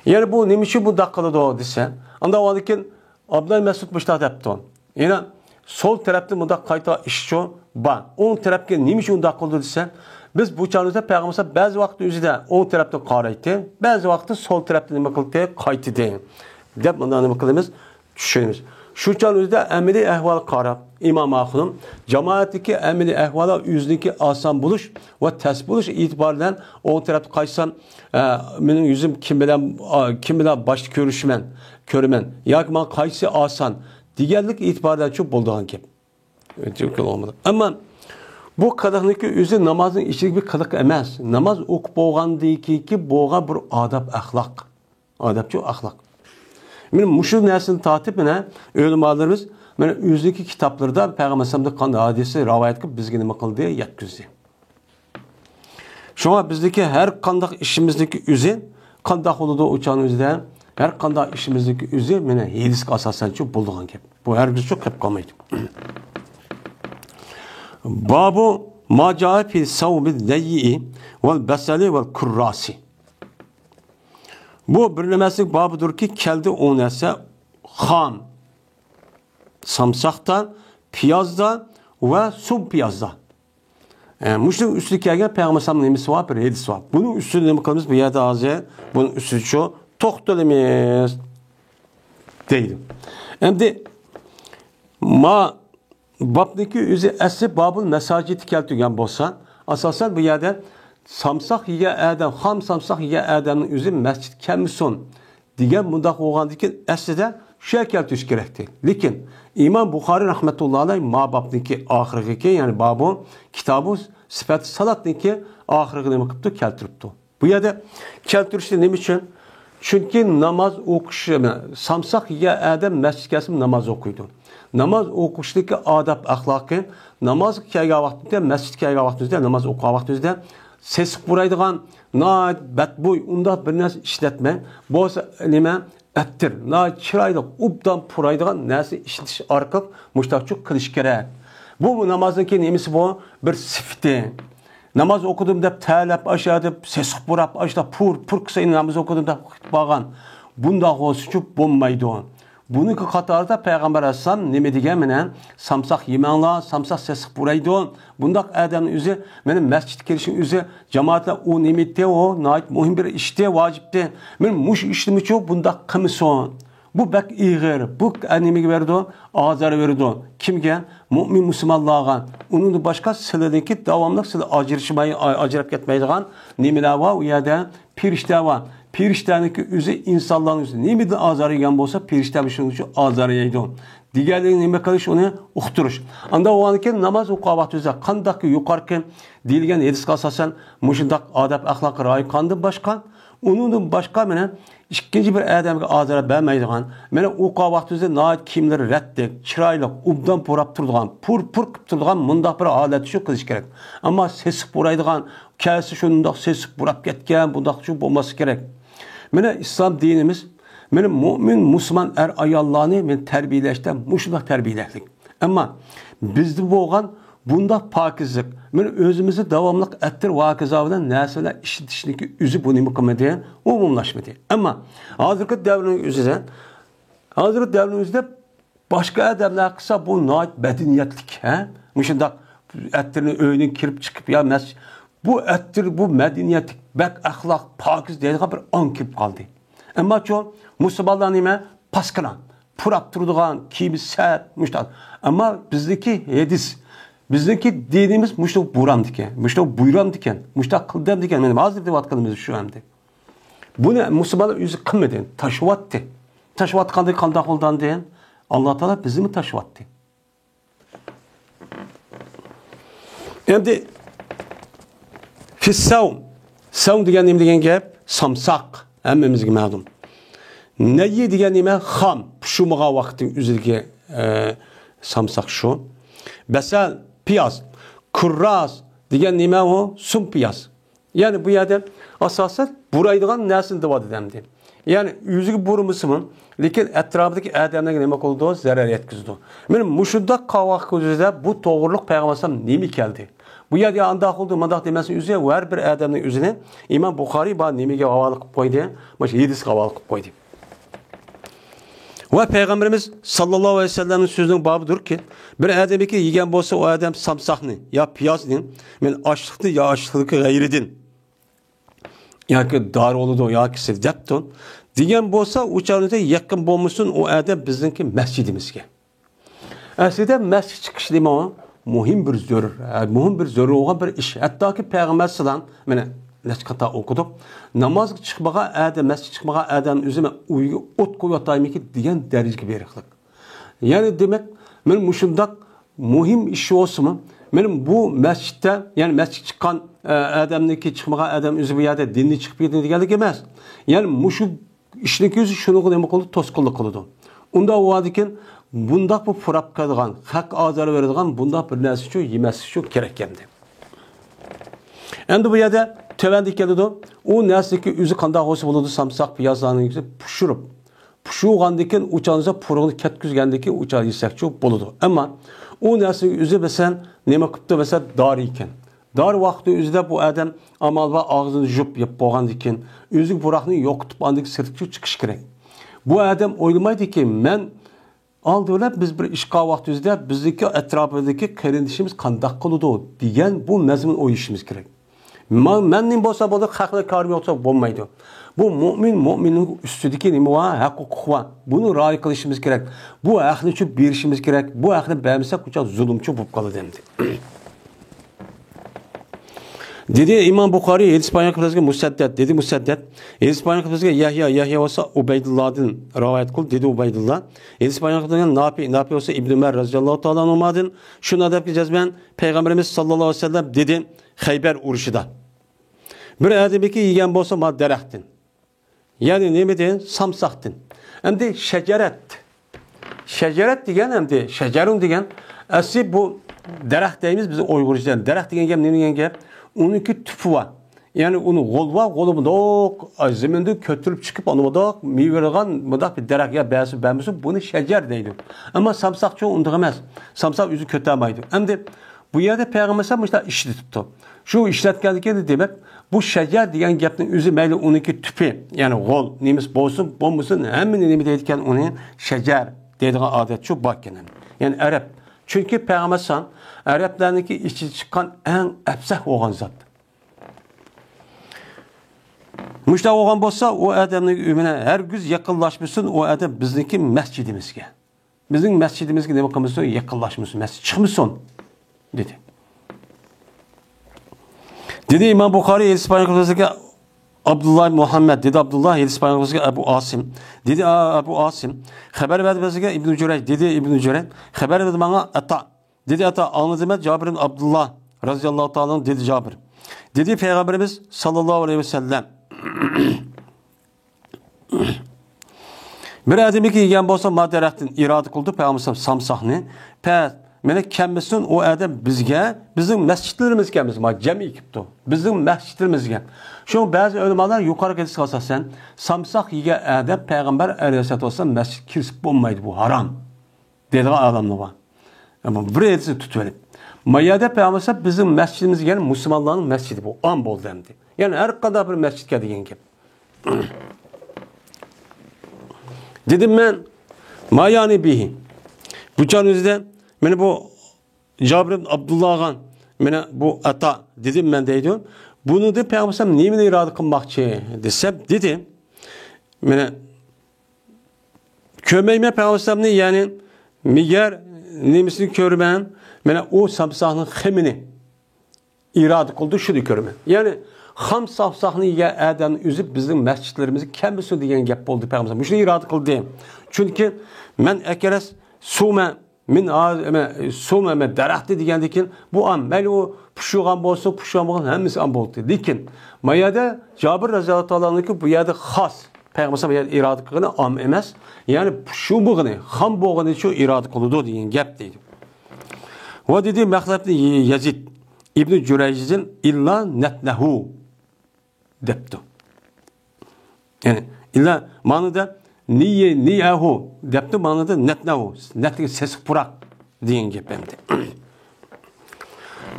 Yani bu nemişi bu dakikalı doğru dese, anda o andakin Abdullah Mesud müştah depti on. Yani sol tarafta mıda kayıta işçi var. On tarafta nemişi on dakikalı dese, biz bu çağımızda Peygamber'e bazı vakti üzerinde on tarafta qaraydı, bazı vakti sol tarafta neme kıldı, kayıtdı. Dep bundan neme kılımız, düşünürüz. Şu çağımızda emeli ehval qarab, İmam Ahun'un cemaatteki emeli ehvala yüzündeki asan buluş ve ters buluş itibariyle on tarafta kaysan benim yüzüm kim bilen baş görüşmen, yakman kaysı asan, diğerlik itibariyle çok bulduğun gibi. Çok olmadı. Ama bu qiliqniki o'zi namozning ichidagi bir qiliq emas. Namoz o'qib bo'lgandan keyin bo'lgan bir odob axloq. Odobchi axloq. Mana mushu narsani tortib mana ulamolarimiz mana o'zligi kitoblarda Payg'ambar alayhisolamning qanday hadisi rivoyat qilib bizga nima qildi, yetkazdi. Shunga bizdagi har qanday ishimizniki o'zi qanday bo'ladi o'chan o'zida her qanday ishimizniki o'zi mana hadisga asosan bo'lgan gap. Bu hargiz shu qilib qolmaydi. Babu ma jaa fi sawbil layyi vel basali vel kurrasi. Bu bir nimaslik babudur ki keldi o narsa xam, samsaqdan, piyazdan ve sum piyazdan. Muşun üstü kelgen Peygamber sallallahu aleyhi ve sellem bir hadis var. Bunun üstüne ne kılımız bu yerde azı, bunun üstü şu toxtalamız deydim. Hem de ma babdaki üzü esli babul mesaciti keltügen bolsa, asasen bu yerde samsaq yiye adam, ham samsaq yiye adamın üzü mescid kelmişson diyen bundaq olgandaki eslide şey keltüş gerekti. Lekin İmam Bukhari rahmetullahi aleyh ma babdaki ahiriki yani babu kitabı sifat salatniki ahiriki ne kıptı keltiripti. Bu yerde keltirişte ne için? Çünkü namaz okuşu, samsaq yiye adam mescid kesim namaz okuydu. Namaz okuşdaki adab ahlakı, namaz kayga vaxtında, mescid kayga vaxtında, namaz okuğa vaxtında ses buraydıgan, naat, betboy, unda bir nas işletme, boğsa nime ettir, naat çıraydık, ubdan puraydıgan nasi işletiş arqıq, muştaqçuk kılış gerek. Bu namazınki nemisi bu bir sifti. Namaz okudum dep təlep aşağı ses burap aşağı pur kısayın namaz okudum dep bağan. Bunda hoşçup bombaydı o. Bunun katarda Peygamber Aleyhisselam neme digemine samsaq yemenla, samsaq ses buraydı o. Bunda adamın üzü, benim mescid kirişin üzü, cemaatle o nimette o, nait muhim bir işte, vacipte. Benim muş işlemi çok, bunda kımısı o. Bu bek iğir, bu annemi verdi o, azar verdi o. Kimge? Mümin Müslümanlığa. Onun da başka sıladaki devamlık sıla acırıp gitmeydiğen nimeler var ya da pirişler var. Pirişlerdeki üzü insanların üzü. Nimeden azar yiyen olsa pirişler şunun için azar yiydi o. Diğerlerinin nime kalış onu uxturuş. Anda o anki namaz okuğa üzü. Kandaki yukarıki dilgen edis kasasen muşundak adab ahlak rayı kandı başka. Onun başka mene ikinci bir adamga azara vermeydiğen, mene okuğa vaxtında naat kimleri reddek, çıraylık, ubdan purap turduğan, pur kıp turduğan mundaq bir alet şu kılış gerek. Ama sesip buraydıgan, kəlsi şunundaq sesip burap getken, bundaq şu olması gerek. Mene İslam dinimiz, mene mümin, Müslüman ayallarını men terbiyeleşten, muşundaq terbiyeleşlik. Ama bizde boğan, bunda pakizlik. Men özümüzü davamlıq ettir vakızavidan nəsələ işitişindeki üzü bunu mükemmediyen umumlaşmadı. Ama hazırki devrinin üzüden, hazırki devrinin üzüde başka adamlar kısa bu naat medeniyetlik. Müşündaq ettirin öyünün kirip çıkıp ya bu ettir bu medeniyetlik, bek ahlak, pakiz deyilğe bir an kirip kaldı. Ama çoğu Müslümanlar nime paskılan, purap durduğun, kimi sert, müştaq. Ama bizdeki hadis, bizdeki dinimiz muştaq buram diken, muştaq buyuram diken, muştaq kıldam diken, benim hazır devat kılımızı şu anda. Bunu Müslümanlar yüzü kılmadı, taşıvattı. Taşıvat kandı koldan diyen, Allah Teala bizi mi taşıvattı? Şimdi, fissavm, savm diyen neyim diyen gep, samsak, hemmimizge mağdum. Neyi diyen neyime, ham, şu muğa vaktin üzülge samsak şu. Besel, piyaz, kurraz diyen neyime o, sum piyaz. Yani bu yerde asasen buraydıgan nesin dıvad edemdi. Yani yüzüge burumuzun, lekin etrafındaki adamlarga nima qildi, zarar yetkazdi. Mana mushunda qavaq ko'zida bu to'g'riliq Payg'ambar nima keldi? Bu yerda anda qildi, mandaq demasin o'zi har bir odamning o'zini Imom Buxoriy ba nimaga havola qilib qo'ydi? Mana shu hadisga havola qilib qo'ydi. Va Payg'ambarimiz sallallohu alayhi vasallamning so'zining bobidirki, bir odamki yegan bo'lsa, o odam samsaqni yo piyozni, men ochliqni yo ochliqni g'ayridin yoki daroludi yoki sevdapton degan bo'lsa, o'chanda yaqin bo'lmasin o odam bizningki masjidimizga. Aslida masjid chiqish demoq muhim bir zarur bo'lgan bir ish. Hattoki Payg'ambar sallam mana lashqata o'qidik. Namozga chiqmagan odam, masjid chiqmagan odam o'zini uyga o't qo'yataymi degan darajaga beriqlik. Ya'ni demak, men mushundaq muhim ish olsa, benim bu mescitte, yani mescid çıkan adamniki çıkmagan adam özü bu yerde dinli çıkıp yedi deganlik emas. Yani muşu işniki özü şunu nima qildi, to'sqinlik qildi. Unda u adikin bundaq bu furab qiladigan, haq azar beradigan bundaq bir narsa uchun yemas uchun kerak endi. Endi bu yerda tövəndi keladi. O narsaki özü qanday bo'lsa bo'ladi, samsaq piyozlarni pishirib. Pishirgandan uçanıza purug'ni ketkizgandan keyin ucha yesakchi bo'ladi. Ammo o narsa özü mesela nima qilibdi, mesela dori ekan. Dori vaqti o'zida bu adam amal va og'zini yuvib yeb bo'lgandan keyin o'zi buroqni yo'qitib andik sirtga chiqish kerak. Bu adam o'ylamaydi-ki, men aldığında biz bir işqa vaqti o'zida bizniki atrofidagi qarindishimiz qanday qiladi degan bu mazmun o'yishimiz kerak. Menning bo'lsa bo'ldi, haqli ko'rib yo'qsa bo'lmaydi. Bu mu'minning ustidagi nima va huquq va buni rioya qilishimiz kerak. Bu haqni uchun berishimiz kerak. Bu haqni bermasak ucha zulmchi bo'lib qoladi endi. Dedi İmam Buxoriy Hispaniya qilasiga Musaddad dedi Musaddad Hispaniya qilasiga Yahya olsa Ubaydullohdan rivoyat qildi dedi Ubaydulloh Hispaniya qilasiga Nafi olsa İbn Umar roziyallohu taolo anhudan shuni adabga jazman payg'ambarimiz sallallohu alayhi vasallam dedi Xaybar urushida bir adamiki yegan bo'lsa ma daraxtdan ya'ni nima degan samsaqdan endi shajarat degan endi shajarun degan asli bu daraxt deymiz biz Uyg'urcha daraxt degan gap nima degan gap onunki tüpü var. Yani onu gol var, golü budak, zeminde kötülüp çıkıp onu budak, meyvelegan budak bir derek ya beğenmesi bunu şecer deydi. Ama samsak çok unutulmaz. Samsak yüzü kötü amaydı. Hem de bu yerde peygamberimiz işte işli tuttu. Şu işletkenlik de demek bu şecer diyen gapning yüzü meyli onunki tüpü yani gol neymiş bolsun, bombusun hemen neymi deydiken onun şecer dediği adet şu bakken. Yani Arap. Çünkü peygamberimiz Araplarniki işi çıkan en efsah olan zat. Müştaq olan bolsa o adamning ümine her gün yakınlaşmışsın o adam bizdeki mescidimizge. Bizim mescidimizge nima qilmisin yakınlaşmışsın mescid çıkmışsın dedi. Dedi İmam Buxoriy İspanyolca Abdullah Muhammed dedi Abdullah İspanyolca Ebu Asim dedi Ebu Asim haber verdi bize İbn Cüreyj dedi İbn Cüreyj haber verdi bana Ata dedi Ata anladım Cabir bin Abdullah radıyallahu ta'ala dedi Cabir dedi Peygamberimiz sallallahu aleyhi ve sellem bir adamiki yegan bo'lsa madaraxtin irada qildi Peygamberimiz samsaqni mene kelmesin o adam bizge bizim mescitlerimizge ma cemi kipti bizim mescitlerimizge şu bazı ulamalar yukarı ketishga asosan samsaq yegan adam Peygamber aleyhissalatu vesselam mescid kirsib bo'lmaydi bu haram dedi adamlar var. Ama bir etsi tutuverip. Mayada Peygamber bizim mescidimizge yani Müslümanların mescidi bu an bol demdi. Yani her kadar bir mescid degan gap. Dedim ben mayani bihi. Bu can üzerinde meni bu Cabir bin Abdullah'gan meni bu ata dedim ben deydi. Bunu da Peygamber nemini irade qilmoqchi desem dedi. Meni kömeyme Peygamberni yani migar nemisini körmen meni o samsaqning xemini irade qildi shuni körmen. Yani xam samsaqni yegan adamni üzüp bizim mescitlerimizi kelmesin degan gap bo'ldi Peygamber. Shuni irade qildi. Chunki men akaras suma min suma daraxti degandan keyin bu am mayli u pushgan bo'lsa pushgan hammasi am bo'ldi. Lekin mayada Cabir roziyallohu ta'alaniki bu yerda xos Peygamber bu yerda irade qilgani am emas. Yani shu bo'lgani, ham bo'lgani shu irade qildi degan gap deydi. Va dedi Maxlabni Yazid İbn Cüreyj'in illa netnehu depti. Yani illa manada niyahu depti manada netnehu. Netli ses purak deyin gepemdi.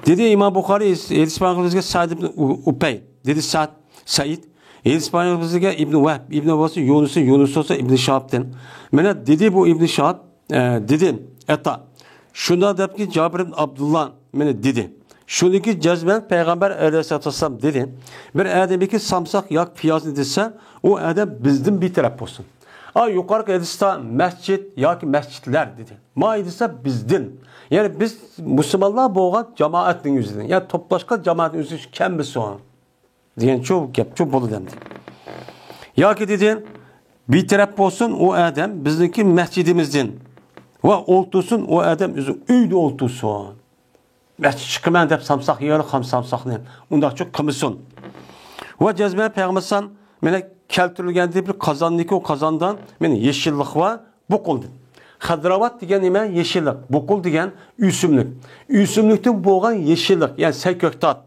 Dedi İmam Buxoriy İspanyolca Sa'd ibn Upey. Dedi Said İspanyolca İbn Vahb. İbn Vahb Yunus olsa İbn Şahab'den. Mene dedi bu İbn Şahab dedi eta. Şunda dep ki Cabir ibn Abdullah mene dedi. Şuniki cezben Peygamber aleyhissalatu vesselam dedi. Bir adamiki samsak yak piyazını dese o adam bizden bir taraf olsun. Yukarı edilse mescit yak mescitler dedi. Ma edilse bizden. Yani biz Müslümanlar boğan cemaatin yüzünden. Yani toplaşka cemaatin yüzünden kendisi o. Diyen çok bolu demdi. Yak dedi bir taraf olsun o adam bizdeki mescidimizden. Ve oltusun o adam yüzü öyle oltusun. Mescid çıkıman dep samsak yiyelim, ham samsaklayım. Unda çok kımısın. Ve cezme peygambersan mene keltirilgen bir kazandaki o kazandan mene yeşillik var, bokul. Hadravat degen nime yeşillik, bokul degen üsümlük. Üsümlükte boğan yeşillik, yani seköktat.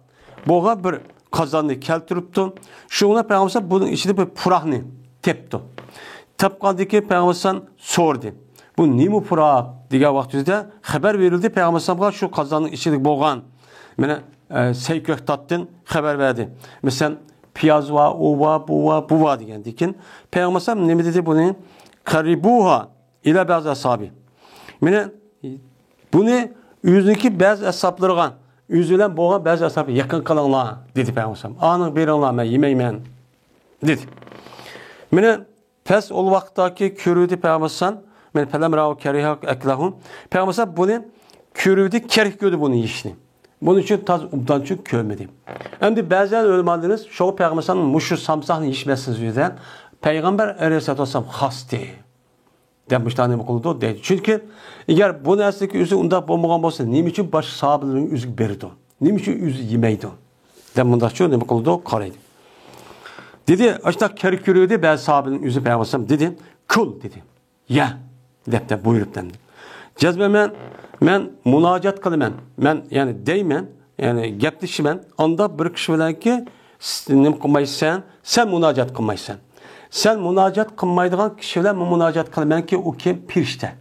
Boğa bir kazandı keltiripti. Şuna peygambersan bunun içinde bir purahni tepti. Tepkandaki peygambersan sordu. Bu nimi purah degen vaxtida haber verildi peygambersan şu kazanın içinde boğan mene seköktatdan haber verdi. Mesela piyaz var, o var, bu var, bu var degen dikin. Peygambersan ne dedi bunu? Karibuha ile bazı ashabi. Mene bunu yüzdeki bazı ashablarga, yüzülen boğan bazı ashabı yakın kalınlar dedi Peygamber. Anın berinlar men yemeymen dedi. Mene pes ol vaqtdaki körüdü Peygamber. Men pelem rav kerihak eklahum. Peygamber bunu körüdü kerih gördü bunu yişni. Bunun için taz ubdan çok körmedi. Endi bazı ölmədiniz, şoğu Peygamber'in muşu samsaqını yişməsiniz yüzden Peygamber Aleyhisselatü Vesselam hastı. Demişler ne kıldı dedi. Çünkü eğer bu nesildeki üzü unda bombagan olsa ne için baş sahabelerin üzü berdi? Ne için üzü yemeydi? Demunda şu ne kıldı? Karaydı. Dedi, açta kerkürüydü bazı sahabelerin üzü Peygamber dedi. Kul dedi. Ya depte buyurup dendi. Cezbe men münacat kılımen. Men yani deymen, yani gepleşimen. Anda bir kişi bilen ki ne kılmaysan, sen münacat kılmaysan. Sen münacat kılmaydıgan kişi bilen münacat kılmen ki o kim? Pirişte.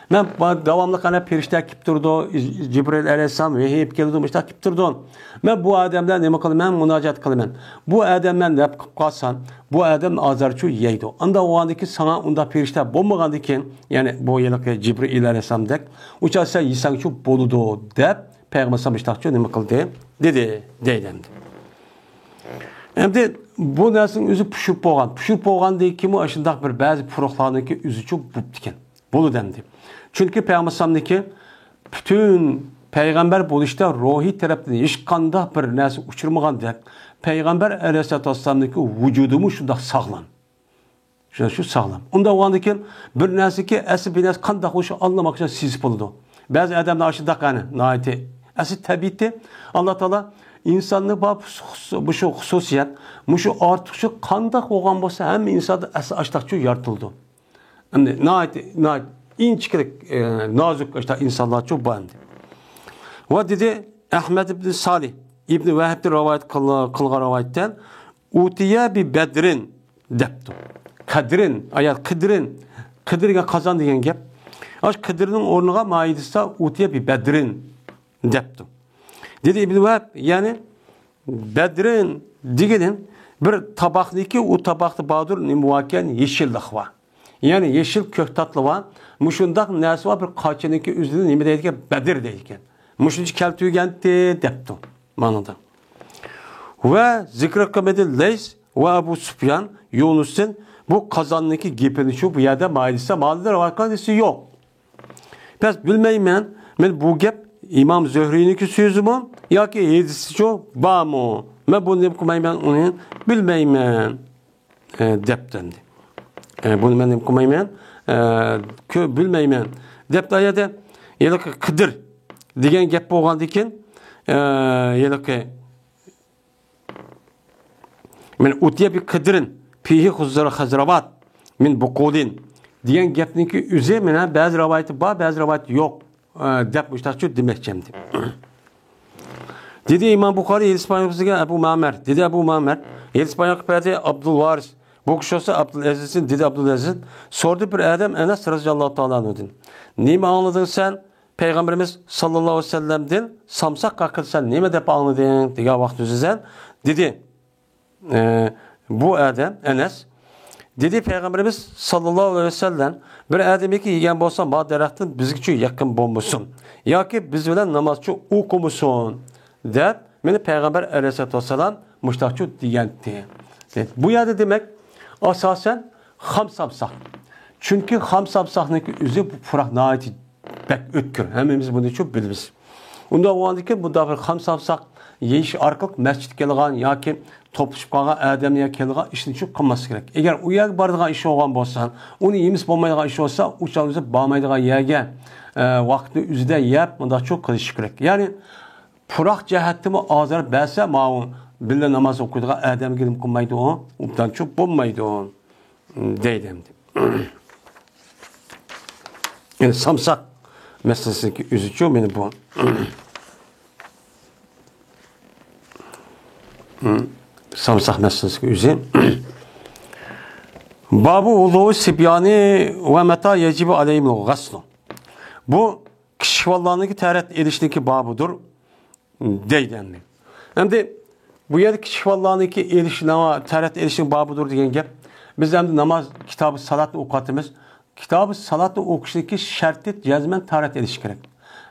Men devamlı kana pirişte kip durdu. Cibril Aleyhisselam vehiyip geldi. İşte kip durdu. Men bu adamdan ne kılmen? Münacat kılmen. Bu adamdan ne kalsan, bu adam azarçı yeydi. Anda o andaki sana onda pirişte bombagandı ki, yani bu yıllık Cibril Aleyhisselam dek, uçarsa yisançı boludu dep, Peygamber samıştakçı ne kıldı? Dedi, deylemdi. Hem de bu nesin üzü püşüp boğan. Püşüp boğan deyik kimi aşındak bir bazı puruqlarındaki üzü çok bup diken. Bolu demdi. Çünkü Peygamber sallamdaki bütün Peygamber buluşta ruhi tarafından hiç kanda bir nesi uçurmagan dek. Peygamber Aleyhisselatü Vesselam'daki vücudumu şundak sağlam. Şu sağlam. Onda o andaki bir nesi ki esi bir nesi kandak oluşu anlamak için sizip oldu. Bazı adamlar aşındak yani naiti. Esi tabiitti. Allah Teala insanlığı bu şu hususiyet, bu şu artışı kandak olan olsa hem insanda açtakçı yaratıldı. Yani naiti inçkilik nazik işte insanlar çok beğendi. Ve dedi Ahmed ibn Salih İbn Vehb'de rivayet kılga rivayetten utiye bi bedrin deptu. Kadrin, ayat kıdrin. Kıdırga kazan diyen gep. Aş kıdırın ornuğa maidisa utiye bi bedrin deptu. Dedi İbn Vehb yani bedrin digenin bir tabaqdaki o tabaqda badur muvakken yeşillik var. Yani yeşil kök tatlı var. Muşundak nesi var bir kaçınınki üzerinde nime deydiken Bedir deydiken. Muşuncu keltüygendi deptu. Manada. Ve zikr kımedi Leys ve Ebu Süfyan Yunus'un bu kazanındaki gepini şu bu yerde mailise malidir arkadaşı yok. Pes bilmeyim ben bu gep İmam Zöhri'ninki sözü mü? Ya ki yedisi şu ba mı? Ben bunu ne kumayım ben onu bilmeyim deptendi. Bunu ben kumayım bilmeyim deptaya da yelik kıdır diyen gep boğan diken yelik men utiye bir kıdırın fihi huzura hazravat min bukulin diyen gepninki üzerine bazı rivayeti var bazı rivayet yok dep müştakçı demekçemdi. Dedi İmam Bukhari İspanyolcu'ya Ebu Mamer. Dedi Ebu Mamer. İspanyol perde Abdülvaris. Bu kişi olsa Abdülaziz'in dedi Abdülaziz. Sordu bir adam Enes radıyallahu ta'ala anladın. Neyimi anladın sen? Peygamberimiz sallallahu aleyhi ve sellem'den samsak kakıl sen neyimi dep anladın? Diye vakti üzüzen. Dedi bu adam Enes. Dedi Peygamberimiz sallallahu aleyhi ve sellem bir adamı ki yiyen bolsa ma deraktın bizgiçi yakın bombusun. Ya ki biz bilen namazçı okumusun. Dep meni Peygamber Aleyhisselatü Vesselam müştakçı diyendi. Bu yerde demek asasen ham samsak. Çünkü ham samsakniki üzü bu furak naiti bek ötkür. Hemimiz bunu çok biliriz. Onda o andaki bu da bir ham samsak yeyiş arkalık mescid kelgan ya ki topuşup kalgan adamya kelgan işini çok kılması gerek. Eğer uyak bardıgan iş olgan bolsan, onu yemiz bolmaydigan iş olsa, uçağınızı bağmaydigan yerge vaktini üzüde yap, bunda çok kılış gerek. Yani Purak cəhətdə mi azar bəsə ma'un billə namaz okuyduğu adam gelim qılmaydı o. Ubdan çok bulmaydı o. Deydim. Yani samsak meselesindeki üzücü beni bu. Samsak meselesindeki üzü. Babu uluğu sibyani ve meta yecibi aleyhimul gaslu. Bu kişivallarındaki təhərət edişdeki babudur. Deydenli. Hem de bu yer kişivallarındaki təhərət edişdeki babudur deyen gep. Biz hem de namaz kitabı salatlı okatımız. Kitabı salatlı okuşdaki şərtli cezmen təhərət ediş gerek.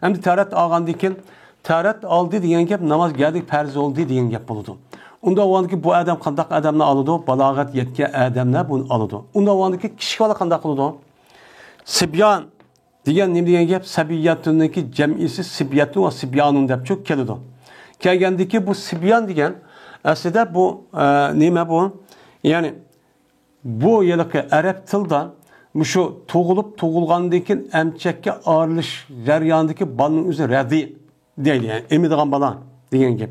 Hem de təhərət ağandayken təhərət aldı deyen gep namaz geldik pərz oldu deyen gep buludu. Onda o andaki bu adam qandaq adamla alıdı, balağat yetki adamla bunu alıdı. Onda o andaki kişivala qandaq alıdı. Sibyan degan nima degan gap sabiyatuniki jamisi sibyatun va sibyanun deb çok keladi. Kelgandiki bu sibyan degan aslida bu nima bu? Yani bu yılki Arap tildan şu tug'ilgandan keyin emchakka ayrilish jarayonidagi bolaning o'zi radi deydi. Yani emidigan bola degan gap.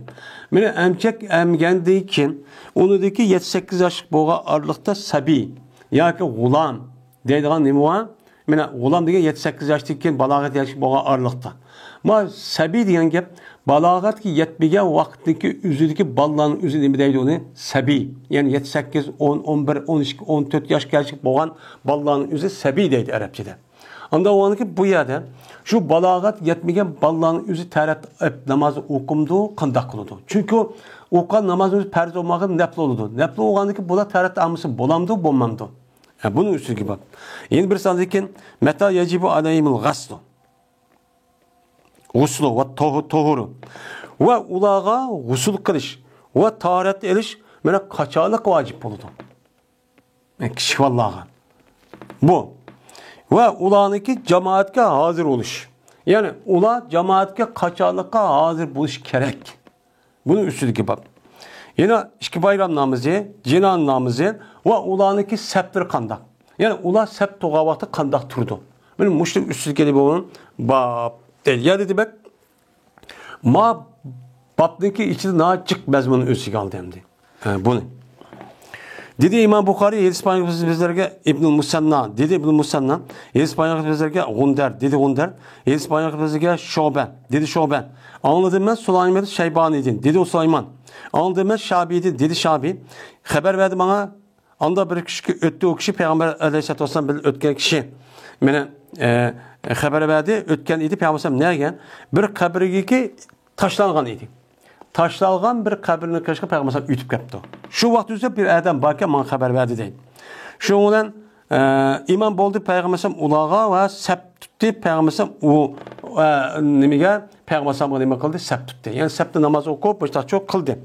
Mana emchak emgandan keyin unidagi 7-8 yoshlik bo'lgan oraliqda sabiy yoki g'ulam deydigan nima bor? Mana g'ulam degan 7-8 yoshdan keyin balog'at yoshi bo'lgan oraliqda. Ma sabiy degan gap balog'atga yetmagan vaqtdagi o'zidagi bolalarning o'zi nima deydi uni? Sabiy. Ya'ni 7-8, 10, 11, 12, 14 yoshga bo'lgan bolalarning o'zi sabiy deydi arabchada. Onda o'niki bu yerda shu balog'at yetmagan bolalarning o'zi tarat namoz o'qimdi, qandoq qiladi? Chunki o'qigan namoz o'zi farz bo'lmagan nafl bo'ladi. Nafl bo'lgandiki bular tarat amisi bo'lamdi, bo'lmamdi. Bunun üstüge bak. Yeni bir sandıkken meta yecibu aleyhimul gaslu. Guslu ve tohuru. Ve ulağa gusul kılış. Ve taharet eliş. Mene kaçalık vacip oldu. Kişi vallaha. Bu. Ve ulağınki cemaatke hazır oluş. Yani ula cemaatke kaçalıkka hazır buluş gerek. Bunun üstüge bak. Yine iki bayram namazı, cinan namazı ve ulanınki septir kandak. Yani ula sept toğavatı kandak turdu. Benim muşluk üstüz gelip onun bab değil. Ya dedi bak, ma babdaki içinde naçık bezmanın özü kaldı hem de. Bunu. Dedi İmam Bukhari, İspanyol bizlerge İbn-i Musanna. Dedi İbn-i Musanna. İspanyol bizlerge Gundar. Dedi Gundar. İspanyol bizlerge Şoben. Dedi Şoben. Anladım ben Süleyman Şeybani'din. Dedi o Süleyman. Anladım ben Şabi'din. Dedi Şabi. Haber verdi bana. Anda bir kişi öttü o kişi Peygamber Aleyhisselatü Vesselam ötken kişi. Bana haber verdi. Ötken idi Peygamber Aleyhisselam nereden? Bir kabrigi taşlangan idi. Taşlalgan bir kabrini kaşıqı Peygamber Aleyhisselam ütüp kaptı. Şu vaxt üzere bir adam barken bana haber verdi değil. Şu olan imam boldu Peygamber Aleyhisselam ulağa ve sep tuttu Peygamber Aleyhisselam o nimige Peygamber Aleyhisselam nime kıldı? Sep tuttu. Yani septe namaz okup başta çok kıldı.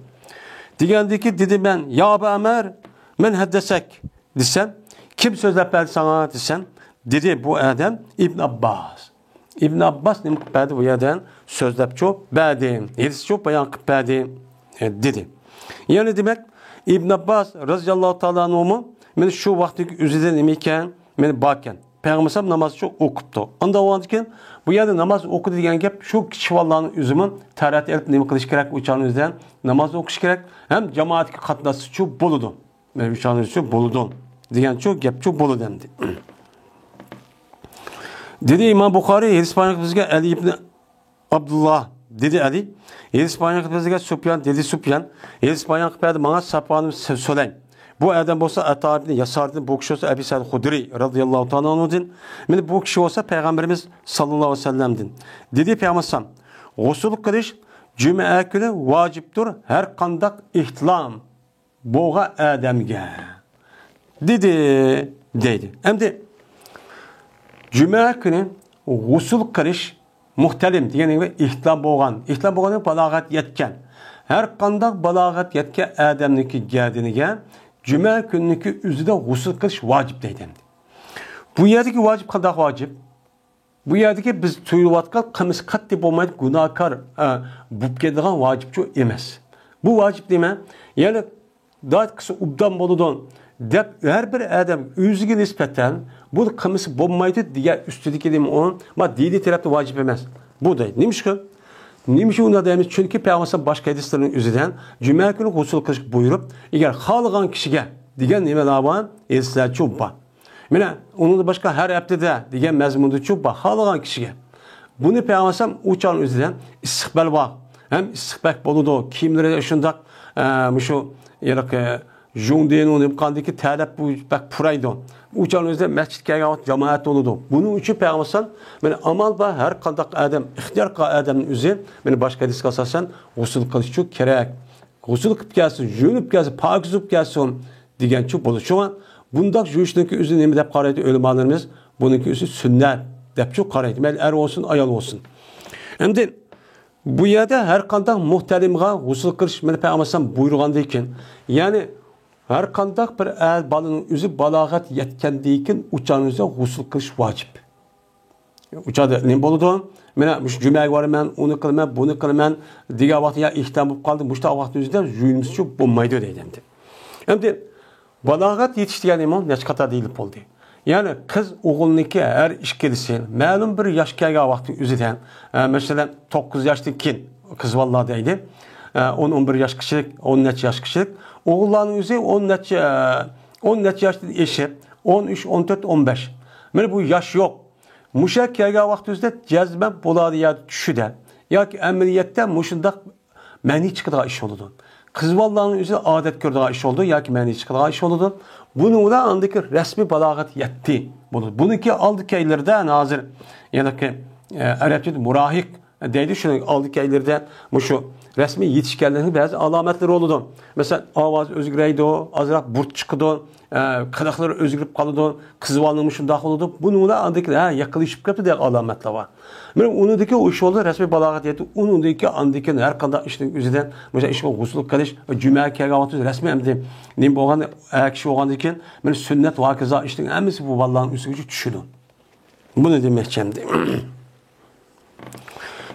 Diyendeki dedi ben ya Ebu Ömer men haddesek desem kim sözlep verdi sana desem dedi bu adam İbn Abbas. İbn Abbas nime verdi bu yerden sözlep çok verdi. Yedisi çok bayan kıp verdi dedi. Yani demek İbn Abbas radıyallahu ta'ala anhumu men şu vaxtdaki üzerinde nimeyken men bakken Peygamber namazı çok okuptu. Onda o anken bu yerde namaz okudu diyen gap şu kişivalların üzümün tarat elip nime kılış gerek uçağın üzerinden namaz okuş gerek hem cemaatki katnası çok boludu. Ben uçağın üzerinde boludu. Diyen çok gap çok bolu dendi. Dedi İmam Bukhari İspanyol bizge Ali ibn Abdullah dedi Ali. İspanyol bizge Süfyan dedi Süfyan. İspanyol bizge bana Safvan Süleym. Bu adam olsa Atab'ın Yasar'ın bu kişi olsa Ebu Sa'd Hudri radıyallahu ta'ala anhu'din. Yani bu kişi olsa Peygamberimiz sallallahu aleyhi ve sellem'din. Dedi Peygamber gusül kılış cuma günü vaciptir her kandak ihtilam boğa adamga. Dedi. Hem de cuma günü gusül kılış muhtelim yani ihtilam boğan. İhtilam boğanın balağat yetken. Her kandak balağat yetken adamniki geldiğine cuma günlükü üzüde gusül kılış vacip deydi. Bu yerdeki vacip kadar vacip. Bu yerdeki biz tuyulvatkan kımız kat deyip olmaydı günahkar bup geldiğen vacipçi emez. Bu vacip deme yani daha kısa ubdan boludan her bir adam özüge nispeten bu kımız bulmaydı diye üstüdeki deme onun ama dini tarafta vacip emez. Bu değil. Neymiş ki? Nima shu unda deymiz? Chunki payg'ambar boshqa hadislarning o'zidan juma kuni g'usl qilish buyurib, agar xohlagan kishiga degan nimalar bor, eslatchi bor. Mana uni boshqa har haftada degan mazmunda bor, xohlagan kishiga. Buni payg'ambar o'chon o'zidan istiqbol bor. Ham istiqbol bo'ladi, kiyimlari shundoq shu yaraqi Jondin onu qandiki talab bu bak puraydı. Uçağınızda mescid kelgan cemaat oldu. Bunun için Peygamber men amal ba her qandaq adam, ixtiyar qilgan adamning o'zi men boshqa hadisga asosan g'usl qilish uchun kerak. G'usl qilib kelsin, yuvib kelsin, pok yuvib kelsin degancha bo'ldi. Shunga bundaq yuvishninki o'zi nima deb qaraydi ulamolarimiz? Buniki o'zi sunnat debchi qaraydi. Mayli er olsun, ayol olsun. Endi bu yerda har qandaq muhtarimga g'usl qilish men Peygamber buyurgandan keyin, ya'ni her qandaq bir balının özü balağat yetkendiğikin uçağınıza g'usl qilish vacip. Uçağda ne bo'ladi? Mana shu jumaga boraman, uni qilaman, buni qilaman degan vaqt ya ihtim bo'lib qoldi. Mushta vaqt o'zida yuyinimiz uchun bo'lmaydi deydi endi. Endi balağat yetishgan imom necha qator deyilib bo'ldi. Ya'ni qiz o'g'ilniki har ishkilisi, ma'lum bir yosh kelgan vaqtning o'zidan, masalan 9 yoshdan keyin qiz vallah deydi. 10-11 yaş kişilik, 10 neçə yaş kişilik. Oğulların üzeri 10 neçə yaşlı eşi, 13, 14, 15. Mene bu yaş yok. Muşak kelgan vaqtımızda cezben boladı ya düşüde. Ya ki əməliyyətdə muşundaq məni çıxıdığı iş oldu. Kız vallarının üzeri adet gördüğü iş oldu ya ki məni çıxıdığı iş oldu. Bunu da andaki resmi balağat yetti. Bununki aldık eylerde nazır. Yani ki Arapçada murahik deydi şunu aldık eylerde şu resmi yetişkenlerin bazı alametleri oldu. Mesela avaz özgüreydi o, azrak burt çıkıdı, kadakları özgürüp kalıdı, kızvalının şundak oldu. Bunun da andaki yakılışıp kaptı diye alametler var. Benim onundaki o iş oldu, resmi balağat yetti. Onundaki andaki her kadar işin üzerinden, mesela iş o gusül kılış, cüme kergavatı resmi hem de neyim boğan, kişi oğandaki benim sünnet vakıza işin hemisi bu vallahin üstü gücü düşürdü. Bu ne demek şimdi?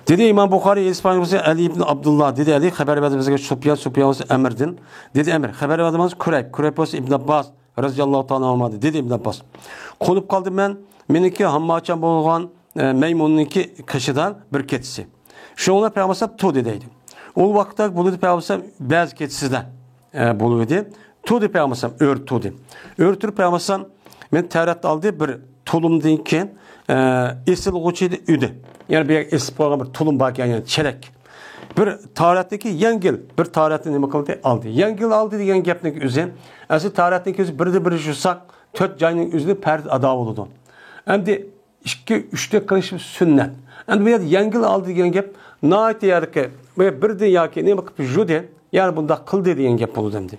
Dedi İmam Bukhari İspanyolca Ali ibn Abdullah dedi Ali haber verdiğimizde Sufyan Emir'din. Dedi Emir haber verdiğimiz Kureyb İbn Abbas radıyallahu ta'ala anhu dedi İbn Abbas. Konup kaldım ben meniki hammaçan bolgan Meymun'unki kışıdan bir ketisi. Şu ona Peygamber tu dediydi. O vakitte buludu Peygamber bazı ketisizden buludu. Tu de Peygamber örtüdü. Örtür Peygamber men Tevrat'ta aldı bir tulum ki esil uçuydu üdü. Yani bir eski program bir tulum bak yani çelek. Bir tarihteki yengil bir tarihte ne makalede aldı. Yengil aldı diyen gepnek üzerine. Asıl tarihteki üzerine bir de şusak 4 cayının üzerine perde ada oldu. Hem de 2-3'te kılışım sünnet. Hem de yengil aldı diyen gep naat yani ki bir de ya ki ne bakıp jude yani bunda kıldı diyen gep oldu hem de.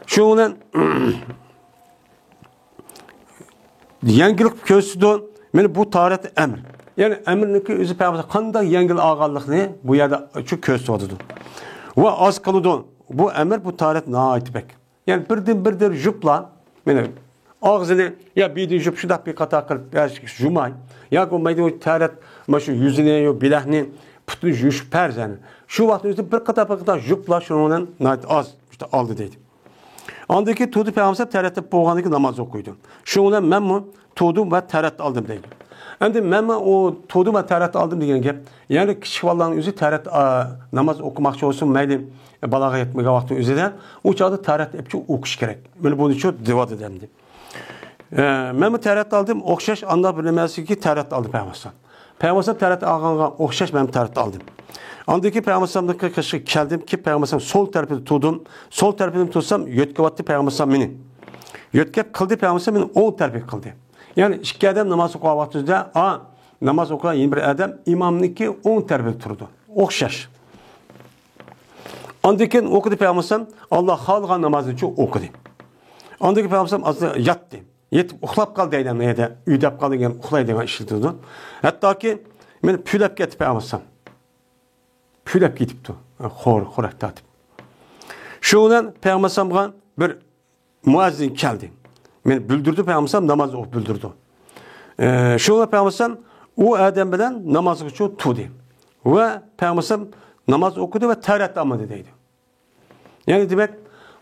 Şunun yengilik kösüdü. Yani bu tarihte emir. Yani emirniki özü Peygamber qanday yengil ağallıqni bu yerda şu köz oldu. Ve az kılıdı. Bu emir bu tarih naat bek. Yani birden jupla yani ağzını ya bir jup şu da bir kata qılıp ya jumay ya qomaydı o tarih maşu yüzüne yo bilahni putlu juş perzani. Şu vaxt özü bir kata jupla şunun naat az işte aldı dedi. Andaki tutu Peygamber tarihte boğandaki namaz okuydu. Şunun men mu tutu ve tarih aldım dedi. Endi men o tuğdu ve tarat aldım degan gap. Yani kichik bolalarning o'zi tarat namoz o'qimoqchi bo'lsin, mayli balog'a yetmagan vaqtning o'zida u chog'da tarat epchi o'qish kerak. Mana buni uchun da'vat edamdi. Men bu tarat aldım, o'xshash anda bir nimasiki tarat oldi Peygamber. Peygamber tarat olganga o'xshash men tarat oldim. Andaki Peygamber'imga qarshi keldim ki Peygamber sol tarafida turdim. Sol tarafini tutsam yotqyapti Peygamber meni. Yotkab qildi Peygamber meni o'ng tarafga qildi. Yani iki adam namaz okuyan vaxtında namaz okuyan yeni bir adam imamniki 10 tarafı turdu. Okşaş. Andikin okudu Peygamber Allah halgan namazını çok okudu. Andiki Peygamber aslında yattı. Yetip uxlap kaldı adam ya da üydep kaldı yani uxlay degan işildirdi. Hatta ki men pülep ketip Peygamber. Pülep gitipti. Xorak tatip. Şundan Peygamber bir muazzin geldi. Men bildirdi Peygamber namaz okup bildirdi. Şuna Peygamber o adam bilen namaz için tutdu. Ve Peygamber namaz okudu ve tarat almadı deydi. Yani demek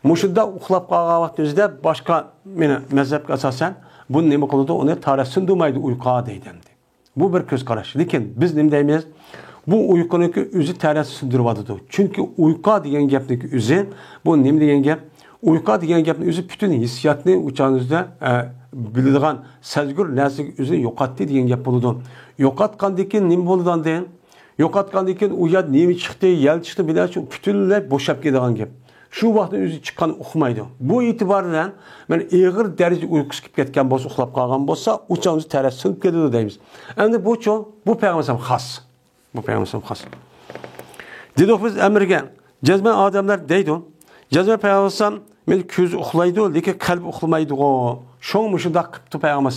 muşunda uxlap qalgan vaqtımızda başka meni mezhepke asasen bunu nima qildi? Onu tarat sindurmaydi uyquga deydi. Bu bir ko'z qarash. Lekin biz nima deymiz? bu uykuniki özü tərəs sündürüvadıdır. Çünki uyqa degan gapniki özü, bu nima degan gap? Uyqa degan gapning özü bütün hissiyatni uçağınızda biladigan sezgür narsaga özü yo'qotdi degan gap bo'ladi. Yo'qotgandan keyin nima bo'ladi deyin? Yo'qotgandan keyin u yer nima chiqdi, yal chiqdi bilan butunlay bo'shab ketadigan gap. Shu vaqtda o'zi chiqqan uxmaydi. Bu e'tibor bilan men og'ir darajada uyqusi kelib ketgan bo'lsa, uxlab qolgan bo'lsa, uçağınız tərəs sinib ketadi deymiz. Endi bu payg'ambar xos. Bu payg'ambar xos. Dedik biz əmrga jazman odamlar deydi. Jazman payg'ambar men ko'z uxlaydi, lekin qalb uxlamaydi. Şoň şundaq qıptı payg'ambar.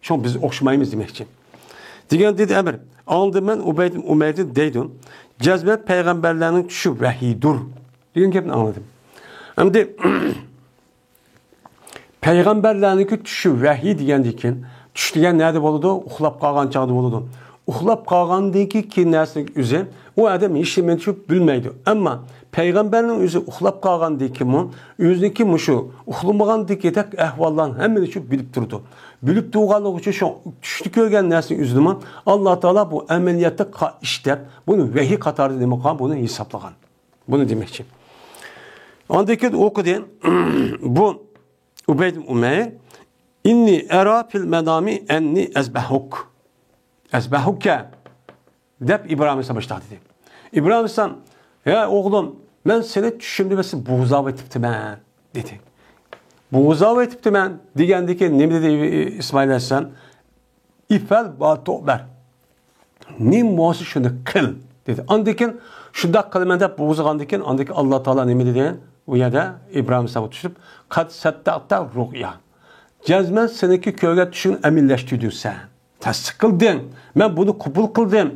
Şoň biz o'xshamaymiz demoqchi. Degan dedi əmr. Aldı men Umayr deydi. Jazman payg'ambarlarning tushi vahiydir. Degan gapni anladım. Endi payg'ambarlarning tushi vahiy degandan tush degan nada bo'ladi? Uxlab qolgan chog'da bo'ladi. Uxlab qolgandan keyin narsaning o'zi u odam hech nimani tushib bilmaydi. Ammo payg'ambarning o'zi uxlab qolgandan keyin o'ziniki mushu uxlamagandan tak ahvollarni hammani tushib bilib turdi. Bilib turganligi uchun shu tushni ko'rgan narsaning o'zini Alloh taolo bu amaliyotda ishlab buni vahiy qatorida nima qilgan, buni hisoblagan. Buni demoqchi. Ondan keyin o'qidi bu Ubayd Umayr inni ara fil manami enni azbahuk. Azbahuka deb İbrahim Aleyhisselam başladı. İbrahim Aleyhisselam ya oğlum ben seni düşümde mesela buğzav etiptim ben dedi. Buğzav etiptim ben degandeki ne dedi İsmail Aleyhisselam? İfel batober. Nim muası şunu kıl dedi. Andakin şunda kılmanda buğzağandakin andaki Allah Teala ne dedi? O yerde İbrahim Aleyhisselam düşüp kad sattaqta ru'ya. Cazmen seneki köyge düşün emilleştirdin sen. Tasdik kıldın. Ben bunu kabul kıldım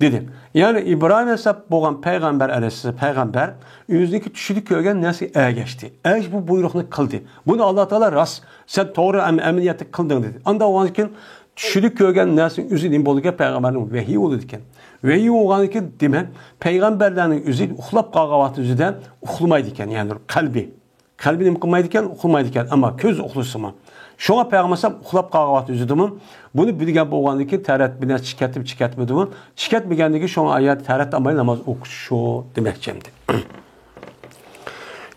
dedim. Yani İbrahim Aleyhisselam boğan peygamber Aleyhisselam peygamber yüzdeki düşülük köygen nasıl geçti. Bu buyruğunu kıldı. Bunu Allah Teala rast sen doğru ameliyatı kıldın dedi. Anda o anken düşülük köygen nasıl üzülün boluga peygamberin vehiy oldu diken. Vehiy olan ki demek peygamberlerin üzül uxlap qağavatı üzüden uxlamaydı diken yani kalbi. Kalbini mıkılmaydı diken uxlamaydı diken ama köz uxlusu mu? Şoňa paýgambar uxlap qalgat üzüdimi? Bunu bilgen bolgandaki täret bilen çiketmedimi? Çiketmegandigi şoňa ayat täret amay namaz okuşu demekçemdi.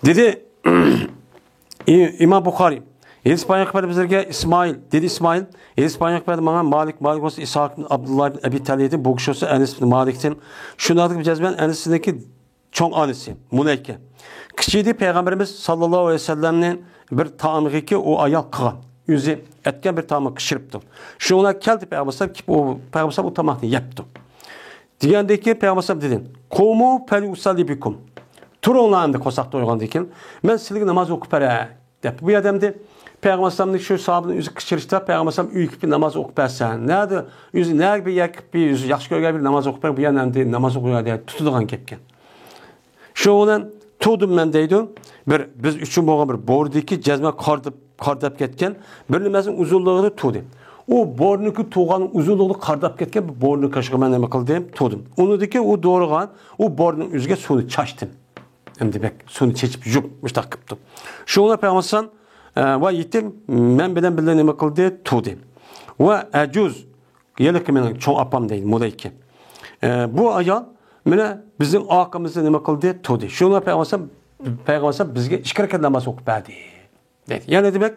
Dedi İmam Bukhari İspanyak perde bizlerge İsmail dedi İsmail İspanyak perde bana Malik olsa İshak Abdullah ibn Abi Talib'in bu kişisi Enes ibn Malik'tin şundadık cezben Enes'indeki çoğ anisi Muneyke. Kiçiydi Peygamberimiz sallallahu aleyhi ve sellem'nin bir taamıqı ki o ayal qıgan. Yüzü etken bir taamı qışırıptı. Şuna keldi Peygamber ki o Peygamber o tamaqni yaptı. Degandeki Peygamber dedi: "Qumu fali usallibikum." Turunlandı qosaqda oyğandakin men sizlarga namoz o'qib beray deb. Bu odamdi Peygamberimiz şu sahabının yüzü qışırışda Peygamber uyup bir namoz o'qib bersan. Nerede yüzü nerede bir yakıp bir yüzü yaxshi ko'rgan bir namoz o'qib ber bu yerda namoz o'qiyar deb tutadigan gapken. Şoňdan Tudum men deydi. Biz üçün boğan bir bordaki cezme kardap ketken bir nimesinin uzunluğunu tuğdu. O bornuki tuğanın uzunluğunu kardap ketken bir bornu kaşığı ben neme kıldım tuğdum. Onu deki o doğruğan o bornun üzge sunu çaştım. Hem de bek sunu çeçip yukmuş da kıptım. Şoğuna peygambersan ve yittim men bilen neme kıldı tuğdum. Ve ecuz yelik menin çoğ apam değil modayki. Bu ayal mene bizim akamızda neme kıldı tuğdu. Şoğuna Peygamber bizge 2 rekat namaz o'qib berdi. Dedi. Yani demek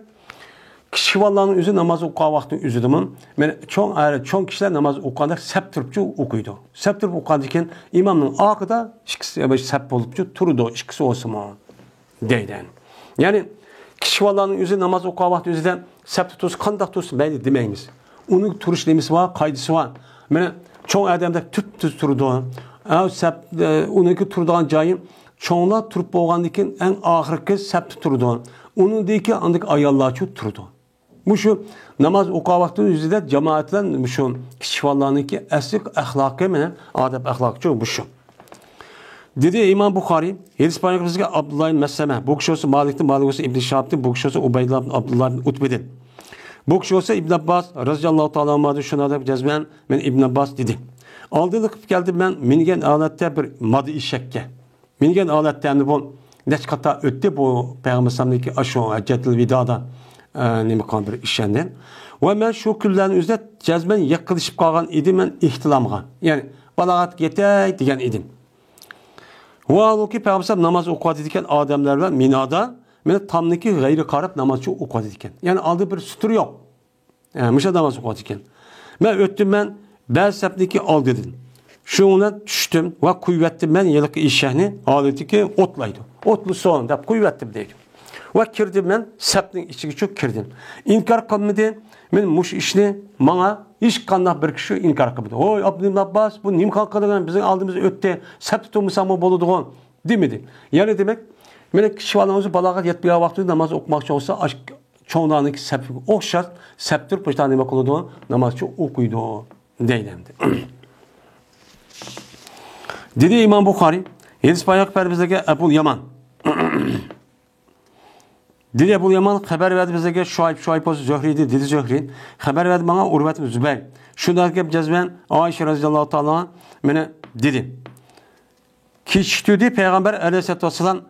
kişivallarning o'zi namoz o'qigan vaqtning o'zida men cho'ng kishilar namoz o'qiganda sap turibchi o'qiydi. Sap turib o'qigandan keyin imomning orqada ikkisi sap bo'libchi turdi, ikkisi o'simi deydi. Ya'ni kişivallarning o'zi namoz o'qigan vaqt o'zida sap tursa qanday tursa mayli demaymiz. Uning turish nemisi bor, qoidasi bor. Mana cho'ng odamda tut turdi. Sap uniki turadigan joyi çoğunlar turup boğandikin en ahirki septi turdu. Onun deyki andık ayallar çok turdu. Bu şu namaz oku vakti yüzüde cemaatlen şu kişivallarınki eslik ahlakı mı? Adab ahlakçı bu şu. Dedi İmam Bukhari, İspanyol bizge Abdullah Mesleme, bu kişi olsa Malik'ti, Malik olsa İbn Şahab'ti, bu kişi olsa Ubeydullah Abdullah Utbe'di. Bu kişi olsa İbn Abbas, radıyallahu ta'ala anh'ı şuna da cezmen, ben İbn Abbas dedi. Aldığılık geldim ben minigen alette bir madi işekke. Minigen aletlerini bu neç kata öttü bu Peygamber'deki aşı haccetil vidada nemi kan bir işenden. Ve ben şu küllerin üzerinde cezmen yakılışıp kalgan idi men ihtilamga. Yani balağat yetey degan edim. Valuki Peygamber namaz okuat ediken adamlarla minada meni tamniki gayri qarab namazçı okuat ediken. Yani aldığı bir sütür yok. Yani mışa namaz okuat ediken. Ben öttüm ben Belsep'deki al dedim. Şuna düştüm ve kuvvettim ben yılık işini aleti ki otlaydı. Otlu soğan da kuvvettim deydim. Ve kirdim ben sepnin içine çok kirdim. İnkar kılmadı. Men muş işini bana hiç kandak bir kişi inkar kılmadı. Oy Abdülhamid Abbas bu nim kalkadan bizim aldığımız ötte sep tutumsa mı boluduğun demedi. Yani demek men kişi valanızı balagat yetmeye vakti namaz okumak olsa aşk çoğunluğundaki sep okşar septir pıştan demek oldu namazçı okuydu deylemdi. Dedi İmam Bukhari, Hadis payakper bizge Ebu Yaman. Dedi Ebu Yaman haber verdi bizge Şuayb olsun Zöhri'ydi, dedi Zöhri. Haber verdi bana Urvet Zübeyir. Şundan ki cezben Ayşe radıyallahu ta'ala bana dedi. Kiçtüdü Peygamber aleyhissalatü vesselam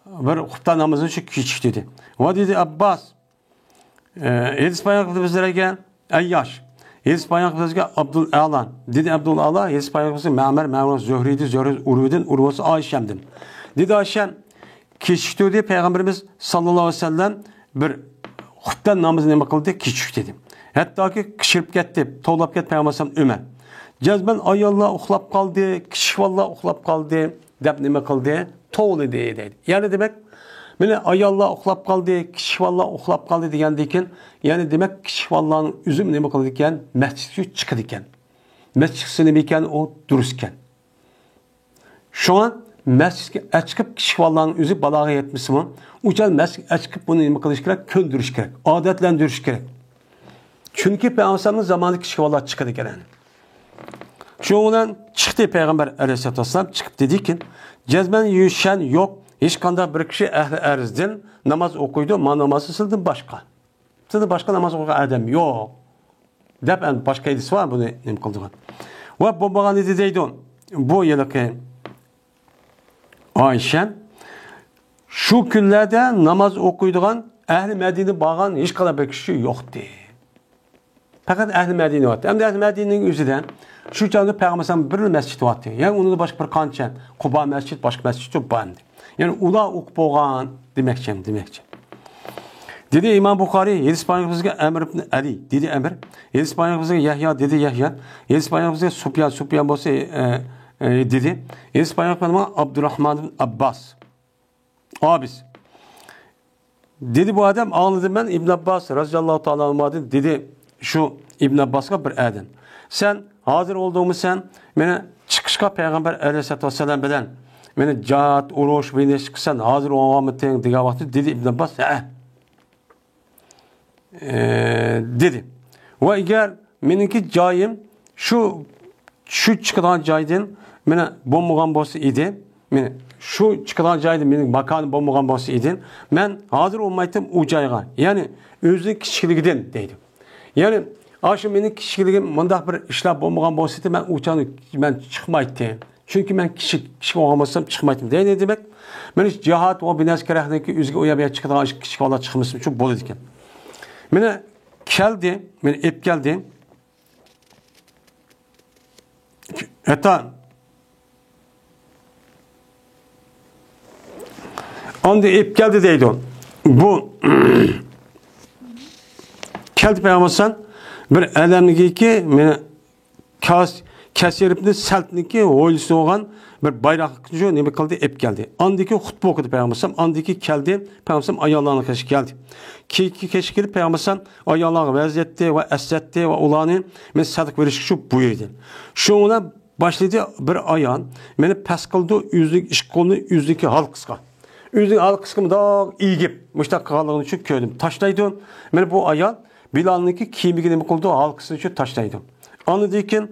bir hutba namazını şu kiçtüdü. Ve dedi Abbas Hadis payakper bizge Ayyaş. Hadis payakper bizge Abdul Alan. Dedi Abdul Allah Hadis payakper bizge Ma'mer Zöhri'di, Zöhri Urvet'in Urvası Ayşem'dim. Dedi Ayşem Kiçtüdü Peygamberimiz sallallahu aleyhi ve sellem bir hutba namazını nima kıldı? Kiçük dedi. Hatta ki kışırıp gitti, to'lab ketdi Peygamber Ömer. Cezben ayollar uxlab kaldı, kishi vallar uxlab kaldı, deb nima qildi? To'g'li dedi. Yani demek mana ayollar uxlab kaldı, kishi vallar uxlab kaldı degandan yani demek kishi vallarning o'zi nima qildi ekan? Masjidga chiqdi ekan. Masjid nima ekan? O durust ekan. Şu an mescid açıp kişi valların özü balağa yetmesi mi? Uçan mescid açıp bunu nima qilish kerak? Köndürüş kerak. Adetlendirish kerak. Çünkü Peygamber'in zamanı kişi vallar çıkdı ekan. Şundan çıktı Peygamber aleyhissalatu vesselam çıkıp dedi ki cezmen yüşen yok. Hiç kanda bir kişi ehli erzden namaz okuydu. Ma namazı sıldı başka. Sıldı başka namaz okuyan adam yok. Dep en başka hadis var bunu nima qildigan. Ve bu bana ne deydi? Bu yılki Ayşe şu günlerde namaz okuyduğun Ehli Medine bağan hiç kadar bir kişi yoktu. Fakat Ehli Medine vardı. Hem de Ehli Medine'nin özüden şu çağda Peygamber'in bir mescid vardı. Yani onu da başka bir kança Kuba mescid, başka mescid yok bandı. Yani ula okup boğan demekçe. Dedi İmam Bukhari, Hadis payakımızda Emr ibn Ali, dedi Emr. Hadis payakımızda Yahya, dedi Yahya. Hadis payakımızda Sufyan bolsa dedi. Hadis payakımızda Abdurrahman ibn Abbas. Abis. Dedi bu adam ağladım ben İbn Abbas radıyallahu ta'ala anhu dedi şu İbn Abbas'a bir adam. Sen hazır olduğumu sen bana çıkışka Peygamber aleyhissalatü vesselam bilen beni cihat, uruş, beni çıksan hazır olmamıştın diye vakti dedi İbn Abbas dedi. Ve eğer benimki cayim şu çıkan caydan bana bomboğan bosu idi. Şu çıkan caydan benim makanım bomboğan bosu idi. Ben hazır olmaydım o cayga. Yani özlük kişiliğinden dedim. Yani aşım benim kişiliğim mındak bir işler bomboğan bosu idi. Ben uçanı ben çıkmaydım. Çünkü ben kişi olmasam çıkmaydım. Ne demek? Ben hiç cihat o binas kerakdeki özgü uyabaya çıkan kişi valla çıkmışım. Çok bol ediken. Mene geldi, mene ep geldi. Hatta onda ep geldi deydi on. Bu geldi Peygamber'den bir elemligi ki mene kesiripni seltniki oylusu olan bir bayrakçı neme kıldı ep geldi. Andaki hutbe okudu Peygamber'den. Andaki geldi Peygamber'den ayağlarına keşik geldi. Ki keşik gelip Peygamber'den ayağlarına vaziyetti ve essetti ve ulanı men sadık verişi şu buyurdu. Şuna başladı bir ayağın meni pes kıldı yüzlük iş kolunu yüzlüki hal kıska. Yüzlük hal kıskımı da iyi gip müştak kalığını için köydüm. Taşlaydı. Men bu ayağın Bilal'ınki kiyimini neme kıldı hal kıskını için taşlaydı. Anladıyken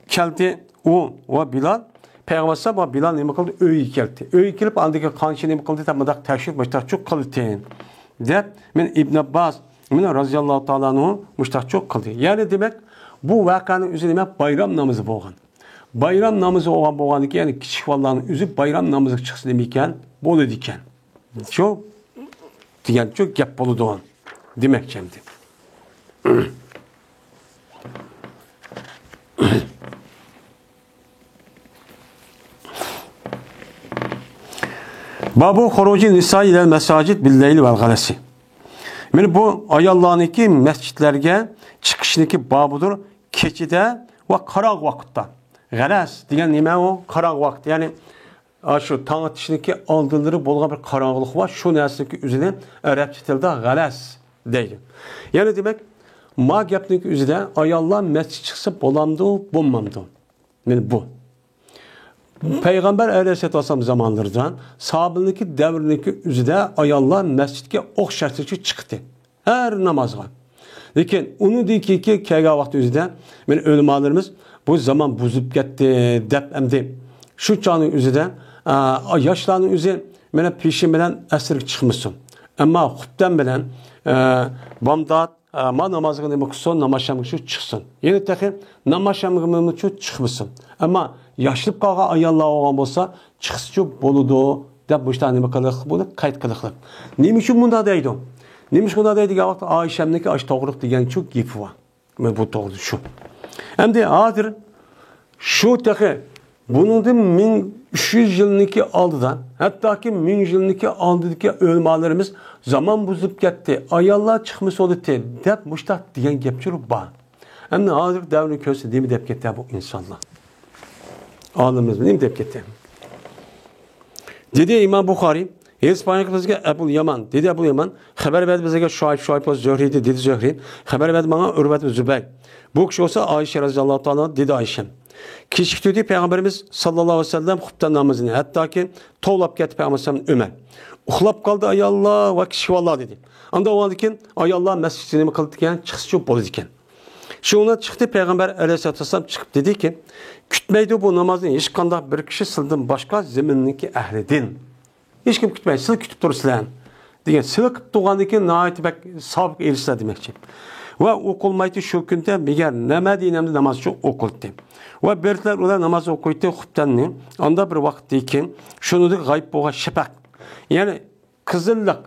keldi o ve Bilal Peygamber ve Bilal nima qildi? Uyga keldi. Uyga kelib andagi qancha nima qildi? Tamadak tashib mushtaqchoq qildi. Deb men İbn Abbas men raziyallohu ta'ala anhu mushtaqchoq qildi. Yani demek bu vaqaning o'zi demak bayram namozi bo'lgan. Bayram namozi bo'lgan ekan, ya'ni kichik bolalarning o'zi bayram namoziga chiqsa nima ekan? Bo'ladi ekan. Shu degan shu gap bo'ladi demoqchimdi. Babu xuruci nisa ile mesacid billeyli vel galesi. Yani bu ayollarniki mescitlerge çıkışniki babudur. Keçide ve karanlık vakitte. Galas diyen nime o? Karanlık vakit. Yani şu tang atışındaki aldırları bolğan bir karanlık var. Şu nesneki üzerine Arapça tilde galas deydi. Yani demek ma gapniki üzerine ayollar mescid çıksa bolamdı, bulmamdı. Yani bu. Peygamber Aleyhisselatü Vesselam zamanlarından sahabındaki devrindeki üzerinde ayollar mescidke okşatıcı çıktı. Her namazga. Lekin onu deyki ki kega vakti üzerinde yani ölümalarımız bu zaman bozup gitti dep emdi. Şu çağının üzerinde yaşlarının üzerinde yani peşin bilen esir çıkmışsın. Ama hutben bilen bamdat ma namazını demek son namazşamı şu çıksın. Yeni tekrar namazşamı şu çıkmışsın. Ama yaşlıp kalğa ayollar olan olsa çıkışı boludu dep bu işte nime kılık bunu kayıt kılıklık. Nimişin bunda deydi? Nimiş bunda deydi ki Ayşem'deki aş doğruluk diyen çok gipi var. Bu doğru şu. Hem de adır şu tekrar bunun da 1300 yılındaki aldıdan hatta ki 1000 yılındaki aldıdaki ölmalarımız zaman bozup gitti. Ayollar çıkmış oldu te dep muştak diyen gepçir var. Hem de adır devrini köse değil mi dep gitti bu insanlar. Ağlamız mı değil mi dep gitti. Dedi İmam Bukhari İspanya kızıga Ebu Yaman dedi Ebu Yaman haber verdi bize Şuayb Zühri dedi Zühri haber verdi bana Urvet Zübeyr. Bu kişi olsa Ayşe radıyallahu ta'ala dedi Ayşem. Kişi dedi Peygamberimiz sallallahu aleyhi ve sellem hutben namazını hatta ki toğlap gitti Peygamberimiz Ömer. Uxlap kaldı ayallah ve kişi vallahi dedi. Anda o andikin ayallah mescidini mi kıldı diken çıkışı bolu diken. Şuna çıktı Peygamber aleyhisselatü vesselam çıkıp dedi ki kütmeydi bu namazını hiç kanda bir kişi sıldım başka zemindeki ehledin. Hiç kim kütmeydi sil kütüp durursun. Diyen sil kütüp doğandaki naiti bek sabık erişler demekçi. Ve okulmaydı şu günde biger neme dinemde namaz çok okuldu. Ve bertler olar namaz okuydu hutbenni. Anda bir vakit deyken şunu da gayb boğa şepak. Yani kızıllık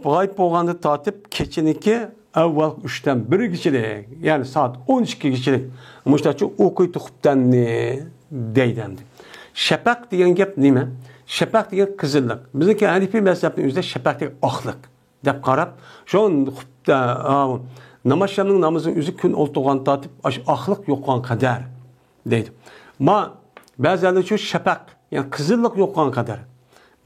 gayb boğanı tatip keçiniki evvel 3'ten 1 kişilik yani saat 12 kişilik müştahçı okuydu hutbenni deydemdi. Şepak diyen gep nime? Şepak diyen kızıllık. Bizdeki Hanefi mezhebinin üzerinde şepak diyen ahlık. Dep qarab, şon namazşamның namazın üzü gün oltuğan tatip ahlık yoqqan kadar deydi. Ma bazıları şu şepak yani kızıllık yoqqan kadar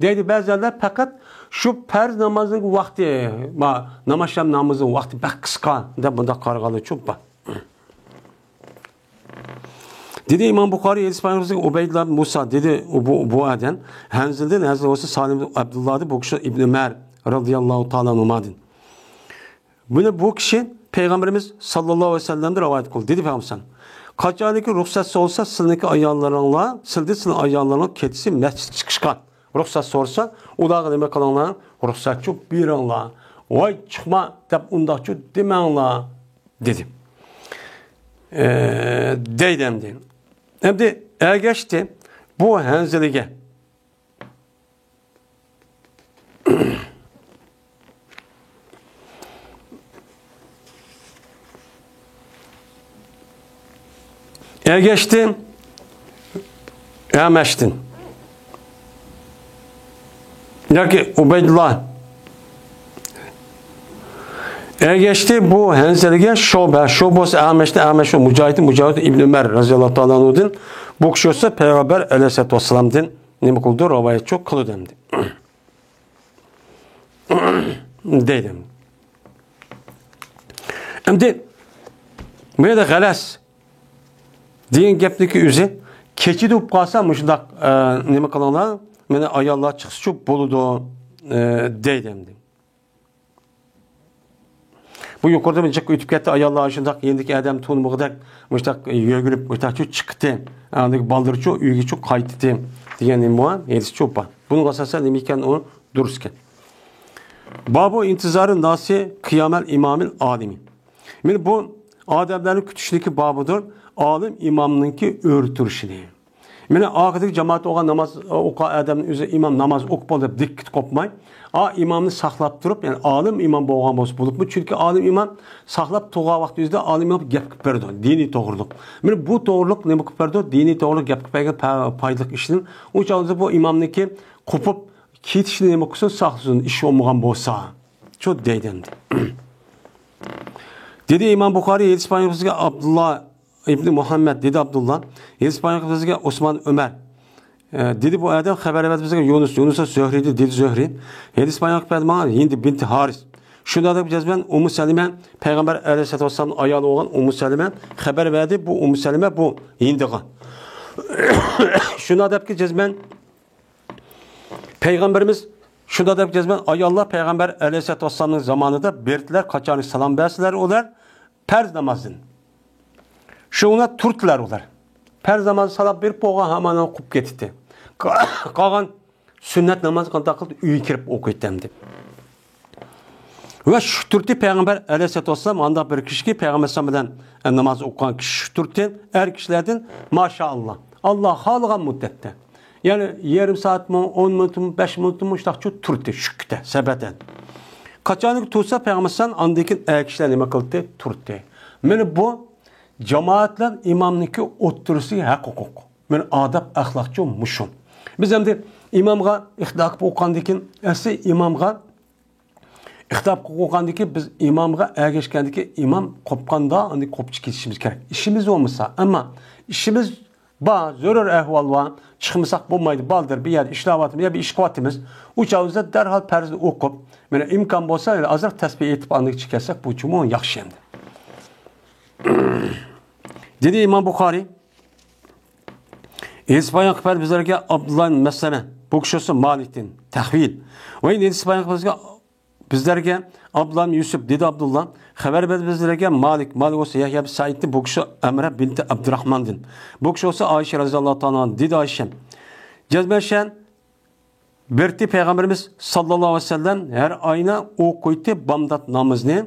deydi. Bazıları fakat şu perz namazın vakti ma namazşam namazın vakti bak kıska da bunda qarğalı çok var. Dedi İmam Bukhari İspanyolca Ubeydullah Musa dedi bu aden Hanzil'den Hazreti olsa Salim Abdullah'dı bu kişi İbn Ömer radıyallahu ta'ala numadin. Bu kişi Peygamberimiz sallallahu aleyhi ve sellem'de rivayet kıldı. Dedi Peygamber kaçaniki ruhsatsı olsa silniki ayarlarınla sildi silin ayarlarına ketisi mescid çıkışkan. Ruhsatsı olsa ulağı demek kalanlar ruhsatçı bir anla. Vay çıkma dep undakçı demenla dedi. Deydemdi. Hem de geçti bu henzelige geçti Emeştin. Ya ki Ubeydullah geçti bu henzelige şobos Emeş'te Mücahit İbn Ömer radıyallahu ta'ala anh'ın bu kişi olsa Peygamber aleyhisselatü vesselam'dan ne kıldı? Rivayet çok kılı demdi. Dedim. Şimdi burada galas diyen gepdeki üzü keçi dup kalsa müşdak ne kılanlar mene ayallah çıksı çok boludu deydemdi. Bu yukarıda bir çık ütüp gitti ayallah aşındak yendiki adam tonu bu kadar müştak yögülüp müştak çok çıktı. Yani baldır çok üyü çok kayıttı diyen imuan yedisi çok var. Bunun kasası nemiken onu dururken. Babu intizarı nasi kıyamel imamil alimi. Yani bu ademlerin kütüşündeki babudur. Alim imamınki örtürüşünü. Mene ağıdaki cemaat oğa namaz oqa adamın özü imam namaz okup deb dikkit qopmay. İmamını saxlap durup, yani alim imam boğan boz bulup mu? Çünkü alim imam saxlap toğa vaxt özde alim imam gep qip berdi. Dini toğruluk. Mene bu toğruluk ne qip berdi? Dini toğruluk gep qip bergen paydalıq işinin. O çağda bu imamniki qopup ketişini ne qılsın saxlasın iş olmagan bolsa. Çok deydendi. Dedi İmam Bukhari hadis paylaşımızda Abdullah İbni Muhammed dedi Abdullah. Hadis paylaşımızda Osman Ömer. Dedi bu adam haber verdi bize Yunus'a Zöhri dedi Zöhri. Hadis paylaşımızda Hind binti Haris. Şunda da bileceğiz ben Ummu Selime Peygamber Aleyhisselatü Vesselam'ın ayalı olan Ummu Selime haber verdi. Bu Ummu Selime bu Hind'a. Şunda da bileceğiz ben Peygamberimiz şunda da bileceğiz ben ayallah Peygamber Aleyhisselatü Vesselam'ın zamanında berdiler kaçanı salam versiler olar perz namazın. Şuna turtlar olar. Perz namazı salam berip boğa hemen okup getdi. Qalan sünnet namazı qanday qilib uy kirib o'qiydi. Ve şu turti Peygamber Aleyhisselatü Vesselam anda bir kişi ki Peygamber Sallallahu bilen namaz okuyan kişi şu turti er kişilerden maşallah. Allah halgan müddette. Yani yarım saat mi, 10 minut mu, 5 minut mu işte şu turti şükte sebeden. Kaçanlık tutsa Peygamber Sallallahu andaki er kişiler nime kıldı? Turti. Yani bu cemaatler imamniki oturusu hak hukuk. Yani adab ahlakçı muşum. Biz hem de imamga ihtilak okuyandikin esi imamga İhtap qo'qqandiki biz imamga ergashgandiki imam qopqanda andi qopchi ketishimiz kerak. İşimiz olmasa ama işimiz ba zarur ahvol va chiqmasak bo'lmaydi. Baldir bir yer ishlavatimiz ya bir ish qilyapmiz. U chog'da darhol farzni o'qib, mana imkon bo'lsa azroq tasbih etib andi chiqarsak bu chumon yaxshi endi. Dedi İmam Bukhari İspayan qıpar bizlarga Abdullah mesela bu kişisi Malik'tin tahvil. Ve İspayan bizga bizlerge Abdullah Yusuf dedi Abdullah haber verdi bizlerge Malik olsa Yahya bin Said'di bu kişi Emre binti Abdurrahman'dın. Bu kişi olsa Ayşe radıyallahu ta'ala dedi Ayşe. Cezbeşen berti Peygamberimiz sallallahu aleyhi ve sellem her ayına o koydu bamdat namazını.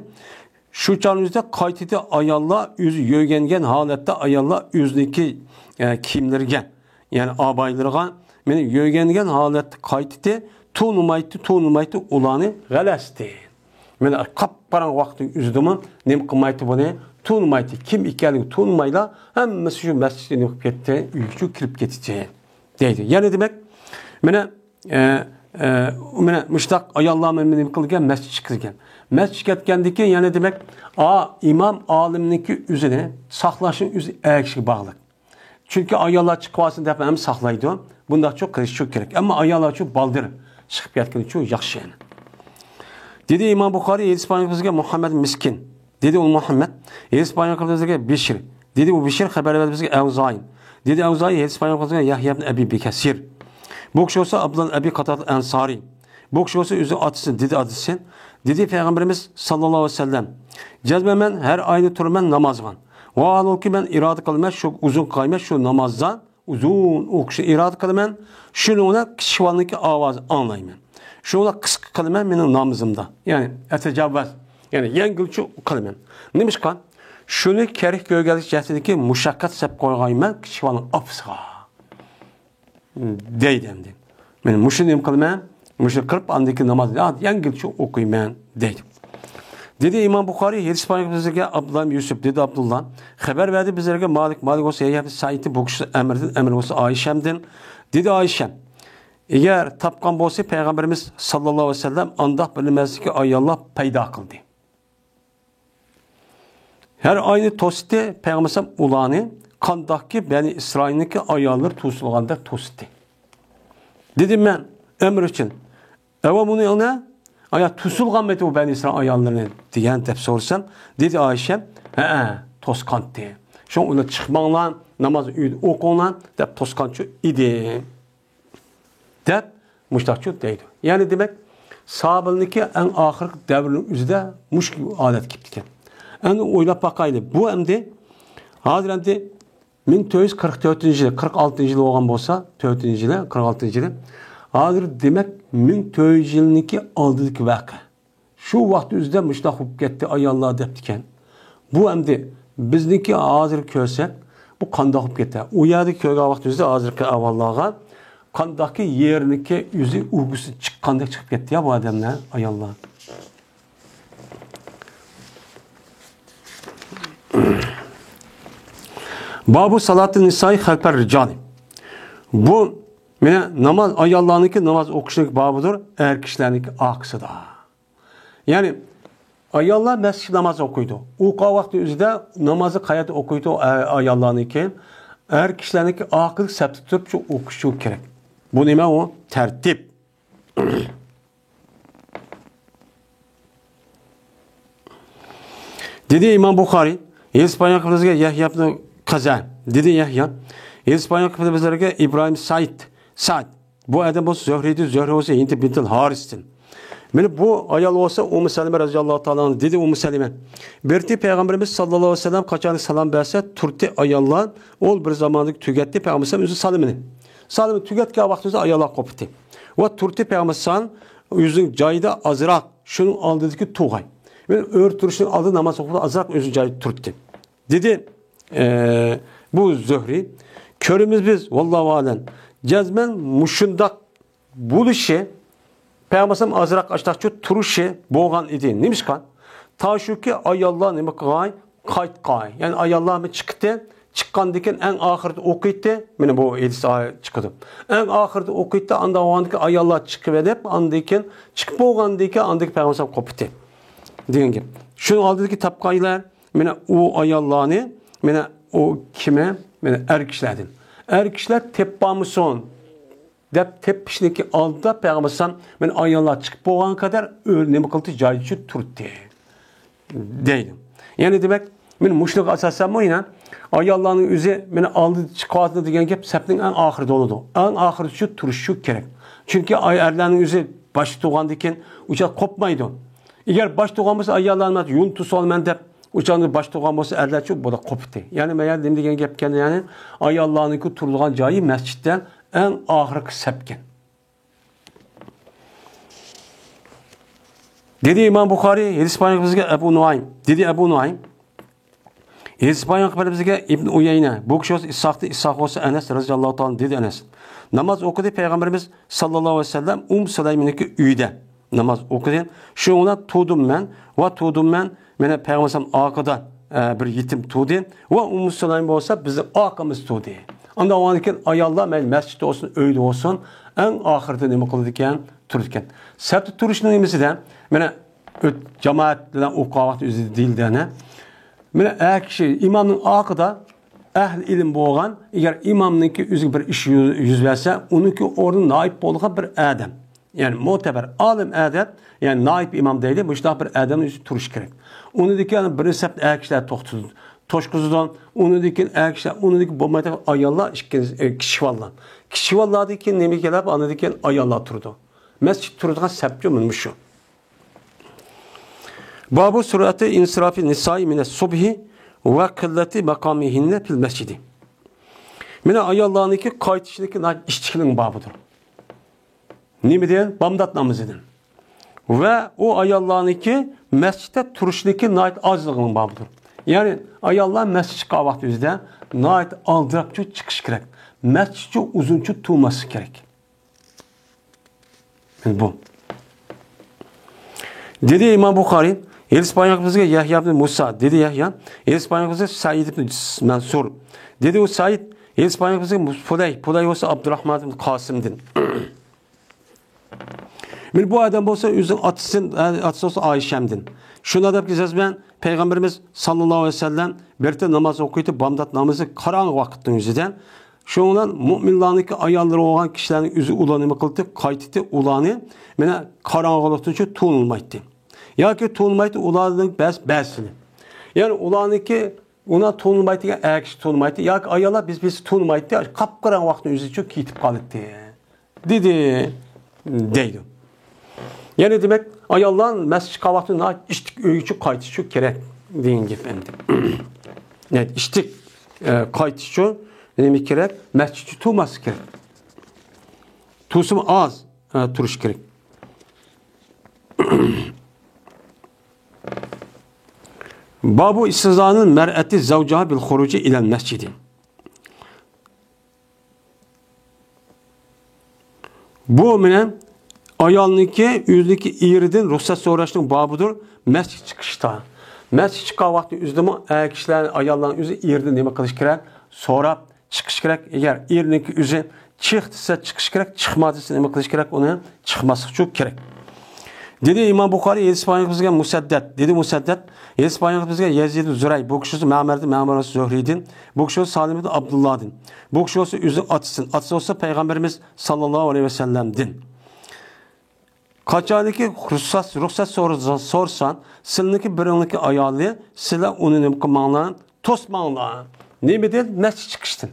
Şu çağınızda kayıtı ayalla yüzü yögengen halette ayalla yüzdeki kimlerge yani abaylarga beni yögengen halette kayıtı Tunumaytı ulanı galasti. Men kapparan vakti üzdümü nem kımaytı bunu tunumaytı. Kim ikenini tunumayla hemmesi şu mescidin yapıp gitti, ülkü kirip gideceği deydi. Yani demek mene müştak ayallah memnun kılgen mescid çıkırken. Mescid getkendeki yani demek imam alimniki üzerine saklaşın üzerine erkişi bağlı. Çünkü ayallah çıkmasını defa hem saklaydı. Bunda çok kırış çok gerek. Ama ayallah çok baldır. Çıkıp yatkını çok yakşı yani. Dedi İmam Bukhari İspanyolca Muhammed Miskin. Dedi o Muhammed. İspanyolca Bişir. Dedi bu Bişir haber verdi bize Evzayn. Dedi Evzayn İspanyolca Yahya bin Ebi Bekesir. Bu kişi olsa Abdullah Ebi Katat Ensari. Bu kişi olsa üzü atısı dedi adısı. Dedi Peygamberimiz sallallahu aleyhi ve sellem. Cezbemen her aynı turmen namaz var. Ve alol ki ben irade kılmaz şu uzun kaymet şu namazdan uzun okşu irade kılmen şunu ona kişivanlık avaz anlayayım. Şuna kısık kılmen benim namazımda. Yani etecavvaz. Yani yengilçi kılmen. Neymiş kan? Şunu kerih gölgelik cehdindeki muşakkat sep koyayım kişivanlık afsa. Deydim. Benim muşunim kılmen muşuk kırp andaki namaz. Yengilçi okuyayım deydim. Dedi İmam Bukhari hadis paylaşımızda Abdullah Yusuf dedi Abdullah haber verdi bizlere Malik olsa Yahya bin Said'di bu kişi Emir olsa Ayşem'den dedi Ayşem eğer tapkan bolsa Peygamberimiz sallallahu aleyhi ve sellem andak bilinmez ki ayallah payda kıldı. Her aynı tosti Peygamber ulanı kandaki beni İsrail'deki ayallar tusulganda tosti. Dedim ben Emir için eva bunu yana aya tusulgan mı bu ben İsrail ayallarını diyen tep sorsam dedi Ayşem toskantı. Şu onu çıkmanla namaz okunan dep toskantçı idi. Dep müştakçı deydi. Yani demek sahabındaki en ahir devrinin üzerinde muş adet gittiken. En oylap bakaylı. Bu emdi hazirende 1944 yılı 46 yılı olan bolsa 4 yılı 46 yılı hazır demek 1900 yılındaki aldık vakı. Şu vakti üzerinde müştak olup gitti ayallah deptiken. Bu emdi bizdeki hazır körsek bu qandaq olib ketdi. U yerda ko'rgan vaqtimizda hozirgi avvallarga qandaqki yerniki o'zi ugusi chiqqandek chiqib ketdi ya bu odamlar, ayollar. Babu salatin nisai xalfar rijali. Bu mene namaz ayollarniki namaz o'qishlik babudur, er kishilarniki aqsida. Ya'ni ayollar masjid namoz o'qiydi. U vaqti o'zida namozni qayerda o'qiydi ayollarniki? Er kishilarniki aqil sabti turib shu o'qishi kerak. Bu nima u? Tartib. Dedi İmam Buxoriy, İspanya qilibizga Yahya ibn Qazan. Dedi Yahya, İspanya qilibizlarga İbrahim Sa'd. Bu adam bu Zuhri olsa Hint bintul Haris'tin. Meni bu ayol olsa Ummu Salime radhiyallohu ta'ala dedi Ummu Salime. Berti Peygamberimiz sallallohu alayhi vasallam qachon salom bersa, turti ayollar ol bir zamonlik tugatdi Peygamberimiz o'zi salimini. Salimni tugatgan vaqtida ayollar qopdi. Va turti Peygamberimiz o'zining joyida azroq shuning oldidagi tug'ay. Men o'rturishning oldi namoz o'qib azroq o'zi joyida turdi. Dedi bu Zuhri ko'rimiz biz vallohu alam jazman mushundaq bo'lishi Peygamberim azroq ashtaqchi turishi bo'lgan edi. Nimishqa? Ta shuki ayollar nima qilgan? Qaytqay. Ya'ni ayollar chiqdi, chiqqandan keyin eng oxirida o'qiydi. Mana bu hadis chiqdi. Eng oxirida o'qiydi, anda o'g'andagi ayollar chiqib edib, andan keyin chiqib bo'lgandan keyin andagi Peygamberim qopdi. Degan gap. Shuning oldidagi tapqaylar mana u ayollarni, mana o kime? Mana er kishilardan. Er kishilar teppamuson deb teppishniki oldida Peygamberim men ayollar chiqib bo'lgan qadar nima qildi joyicha turdi deydi. Ya'ni demak men mushliq asosan o'yna ayollarning o'zi meni oldi chiqadi degan gap sapning eng oxirida bo'ladi. Eng oxirida shu turish kerak. Chunki erlarning o'zi bosh tug'andan keyin ucha qopmaydi. Agar bosh tug'an bo'lsa ayollarni yo'l tusolman deb uçanı baş tuğan olsa erler çok bu da koptu. Yani meğer dedim gepken yani ayollarning turulgan joyi masjiddan en ahırki sepken. Dedi İmam Buxoriy, İspanya bizga Ebu Nuaym. Dedi Ebu Nuaym. İspanya bizga İbn Uyeyne. Bu kishi İshaq olsa Enes radhiyallohu ta'ala dedi Enes. Namaz okudu Peygamberimiz sallallahu aleyhi ve sellem Sulaym'niki uyda namaz okudu. Şuna tudum men Mene Peygamberim arkada bir yetim tuğdu ve Ummu Sulaym olsa bizim arkamız tuğdu. Anda o anki ayollar mescidde olsun, öyle olsun en ahirde nima qiladigan turadigan. Sabti turishning nimasidan mana jamoat bilan o'qigan vaqt o'zi dildana mana kishi imomning orqada ahli ilm bo'lgan, agar imomniki o'ziga bir ish yuz bersa, uniki o'rni noib bo'lgan bir odam. Yani muteber alim adab, yani naib imam deydi, bu işte bir adamın üstü turish kerak. Onu diken bir sept erkekler toxtudu. Toşkuzudan, onu diken erkekler, onu diken bombayda ayollar kişivallar. Kişivallar diken nemi gelip, onu diken ayollar turdu. Mescid turduğun sebbi olmuş şu. Babu surati insirafi nisai mine subhi ve kılleti makamihinne fil mescidi. Mine ayollarınki kayıtışındaki işçiliğin babıdır. Nemi diyen? Bamdat namazıdır. Ve o ayollarınki mescidde turuşdaki nait azlığının babıdır. Yani ayollar mescid çıkan vakti üzerinde nait aldırapçı çıkış gerek. Mescidçi uzunçu tuğması gerek. Yani bu. Dedi İmam Buxoriy, İspanya bizga Yahya ibn Musa dedi Yahya, İspanya bizga Said ibn Mansur. Dedi o Said, İspanya bizga Pulay olsa Abdurrahman ibn Qasim'din. Men bu adam olsa özün atısı olsa Ayşem'din. Şuna da ki ben Peygamberimiz sallallahu aleyhi ve sellem birlikte namaz okuyup bamdat namazı karanlık vakitin yüzüden. Şundan müminlerindeki ayarları olan kişilerin yüzü ulanımı kıldı, kayıtı ulanı mene karanlık olduğu tuğulmaydı. Ya ki tuğulmaydı ulanın besini. Yani ulanıki ona tuğulmaydı ya erkek tuğulmaydı. Ya ki ayarlar biz tuğulmaydı. Kapkaran vakitin yüzü çok kitip kalıttı. Dedi. Deydi. Yani demek ayollarning masjid qavaqtini ishtik öykü qaytishi kerak degan gap endi. Evet, ishtik qaytishi nima kerak? Masjidga turmasi kerak. Tursim az turish kerak. Babu istizanın mer'ati zavjaha bil xuruci ilal mescidi. Bu menen ayolniki yüzdeki iyiriden ruhsat so'rashning babudur masjid chiqishda. Masjid chiqqan vaqtda üzdimi kişiler ayollarning yüzü iyirden nima qilish kerak? So'rab chiqish kerak. Agar erniki yüzü chiq desa chiqish kerak, chiqmadi desa nima qilish kerak? Uni chiqmaslik kerak. Dedi İmam Buxoriy Yezid bizga Musaddad. Dedi Musaddad, Yezid bizga Yazid Zuray. Bu kişisi Ma'mar'di, Ma'mar'ı Zuhri'din. Bu kişisi Salim'di, Abdullah'din. Bu kişisi üzü atısın. Atısı olsa Peygamberimiz sallallahu aleyhi ve sellem'din. Kaçadaki ruhsat sorsan, silniki birinliki ayalı, sila onu ne kılmanlar, tosmanlar. Ne mi değil? Mescid çıkıştın.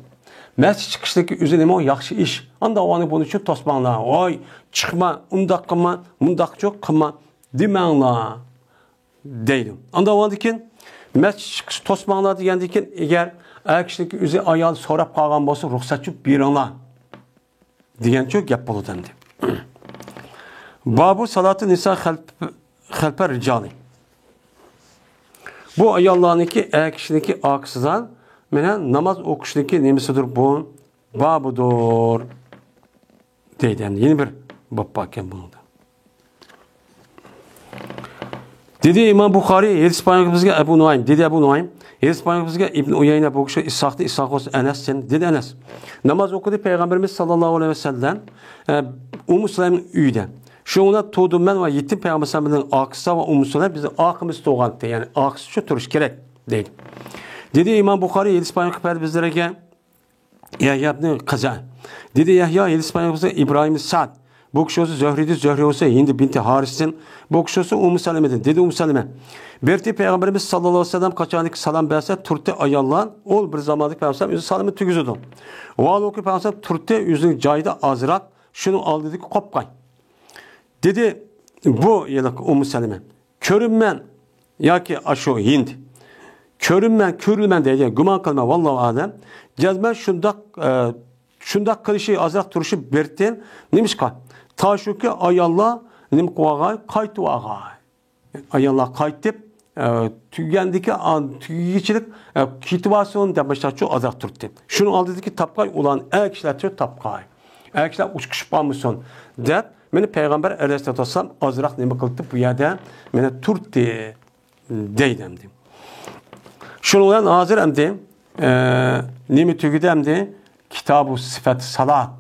Mescid çıkıştaki üzerine o yaxşı iş. Anda o anı bunun için tosmanlar. Oy, çıkma, undak kılma, mundak çok kılma, demenler. Deydim. Anda o anıkin, mescid çıkış tosmanlar diyendikin, eğer kişideki üzeri ayalı sorap kalgan bolsa, ruhsatçı birinler. Diyen çok yap bolu dendi. Babu salatı nisa halper ricali. Bu ayollarniki kişideki aksızdan menen namaz okuşdaki nemisidir bu? Babudur. Deydi. Yani yeni bir bab bakken bunun da. Dedi İmam Buxoriy, Yezid bizga Ebu Nuaym. Dedi Ebu Nuaym. Yezid bizga İbn Uyayna bu kişi İshaq olsa Enes sen. Dedi Enes. Namaz okudu Peygamberimiz sallallahu aleyhi ve sellem Ummu Süleym'in üyüde. Şuna tuğdum ben ve yetim Peygamberimizin akısa ve Ummu Süleym bizi akımız doğandı. Yani akısı şu turuş gerek değil. Dedi İmam Buxoriy Yezid bizlere gel. Yahya ibn Kaza. Dedi Yahya Yezid bizlere İbrahim Sa'd. Bu kişi olsa Zöhri olsa Hindi binti Haris'in. Bu kişi olsa Ummu Seleme'din. Dedi Ummu Seleme. Berti Peygamberimiz sallallahu aleyhi ve sellem kaçanlık salam verse turte ayallan. Ol bir zamanlık Peygamberimiz yüzü salamı tügüzüdü. O an oku Peygamberimiz turte yüzünün cayda azrak. Şunu al dedik kopkay. Dedi bu yıllık Ummu Seleme. Körünmen ya ki aşo Hind. Körülmen diye güman kılma vallahi adem. Cezmen şundak kılışı azrak turuşu bertin. Neymiş ka? Taşuki ayalla nim kuagay kaytu agay. Ayalla kaytıp tügendeki tüyicilik kitivasyon demişler çok azrak turtu. Şunu al dedi ki tapkay olan kişiler çok tapkay. Kişiler uçkuşup almışsın. Der. Meni Peygamber Aleyhisselatü Vesselam azrak nemi kıldı bu yerde meni turtu deydemdi. Şunu olan hazır emdi nemi tügüdü emdi Kitab-ı Sifat Salat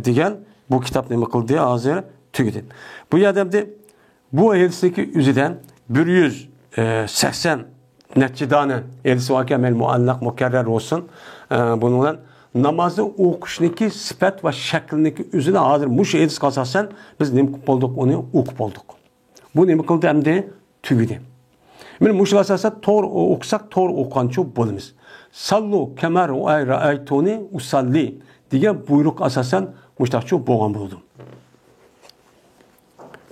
diyen bu kitap nemi kıldı hazır tügüdü. Bu yerde emdi bu hadisteki üzüden 180 neticedane hadisi vakemel muallak mukerrer olsun bununla namazı okuşdaki sifat ve şeklindeki üzerine hazır muş edis kasasen biz nemi olduk onu okup olduk. Bu nemi kıldı hem de tügüdü. Men muş kasasa tor okusak tor okançı bolumuz. Sallu kemer o ayra aytoni usalli diye buyruk asasen muştakçı boğan buldum.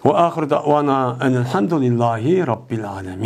Ve ahir da'vana enelhamdülillahi rabbil alemin.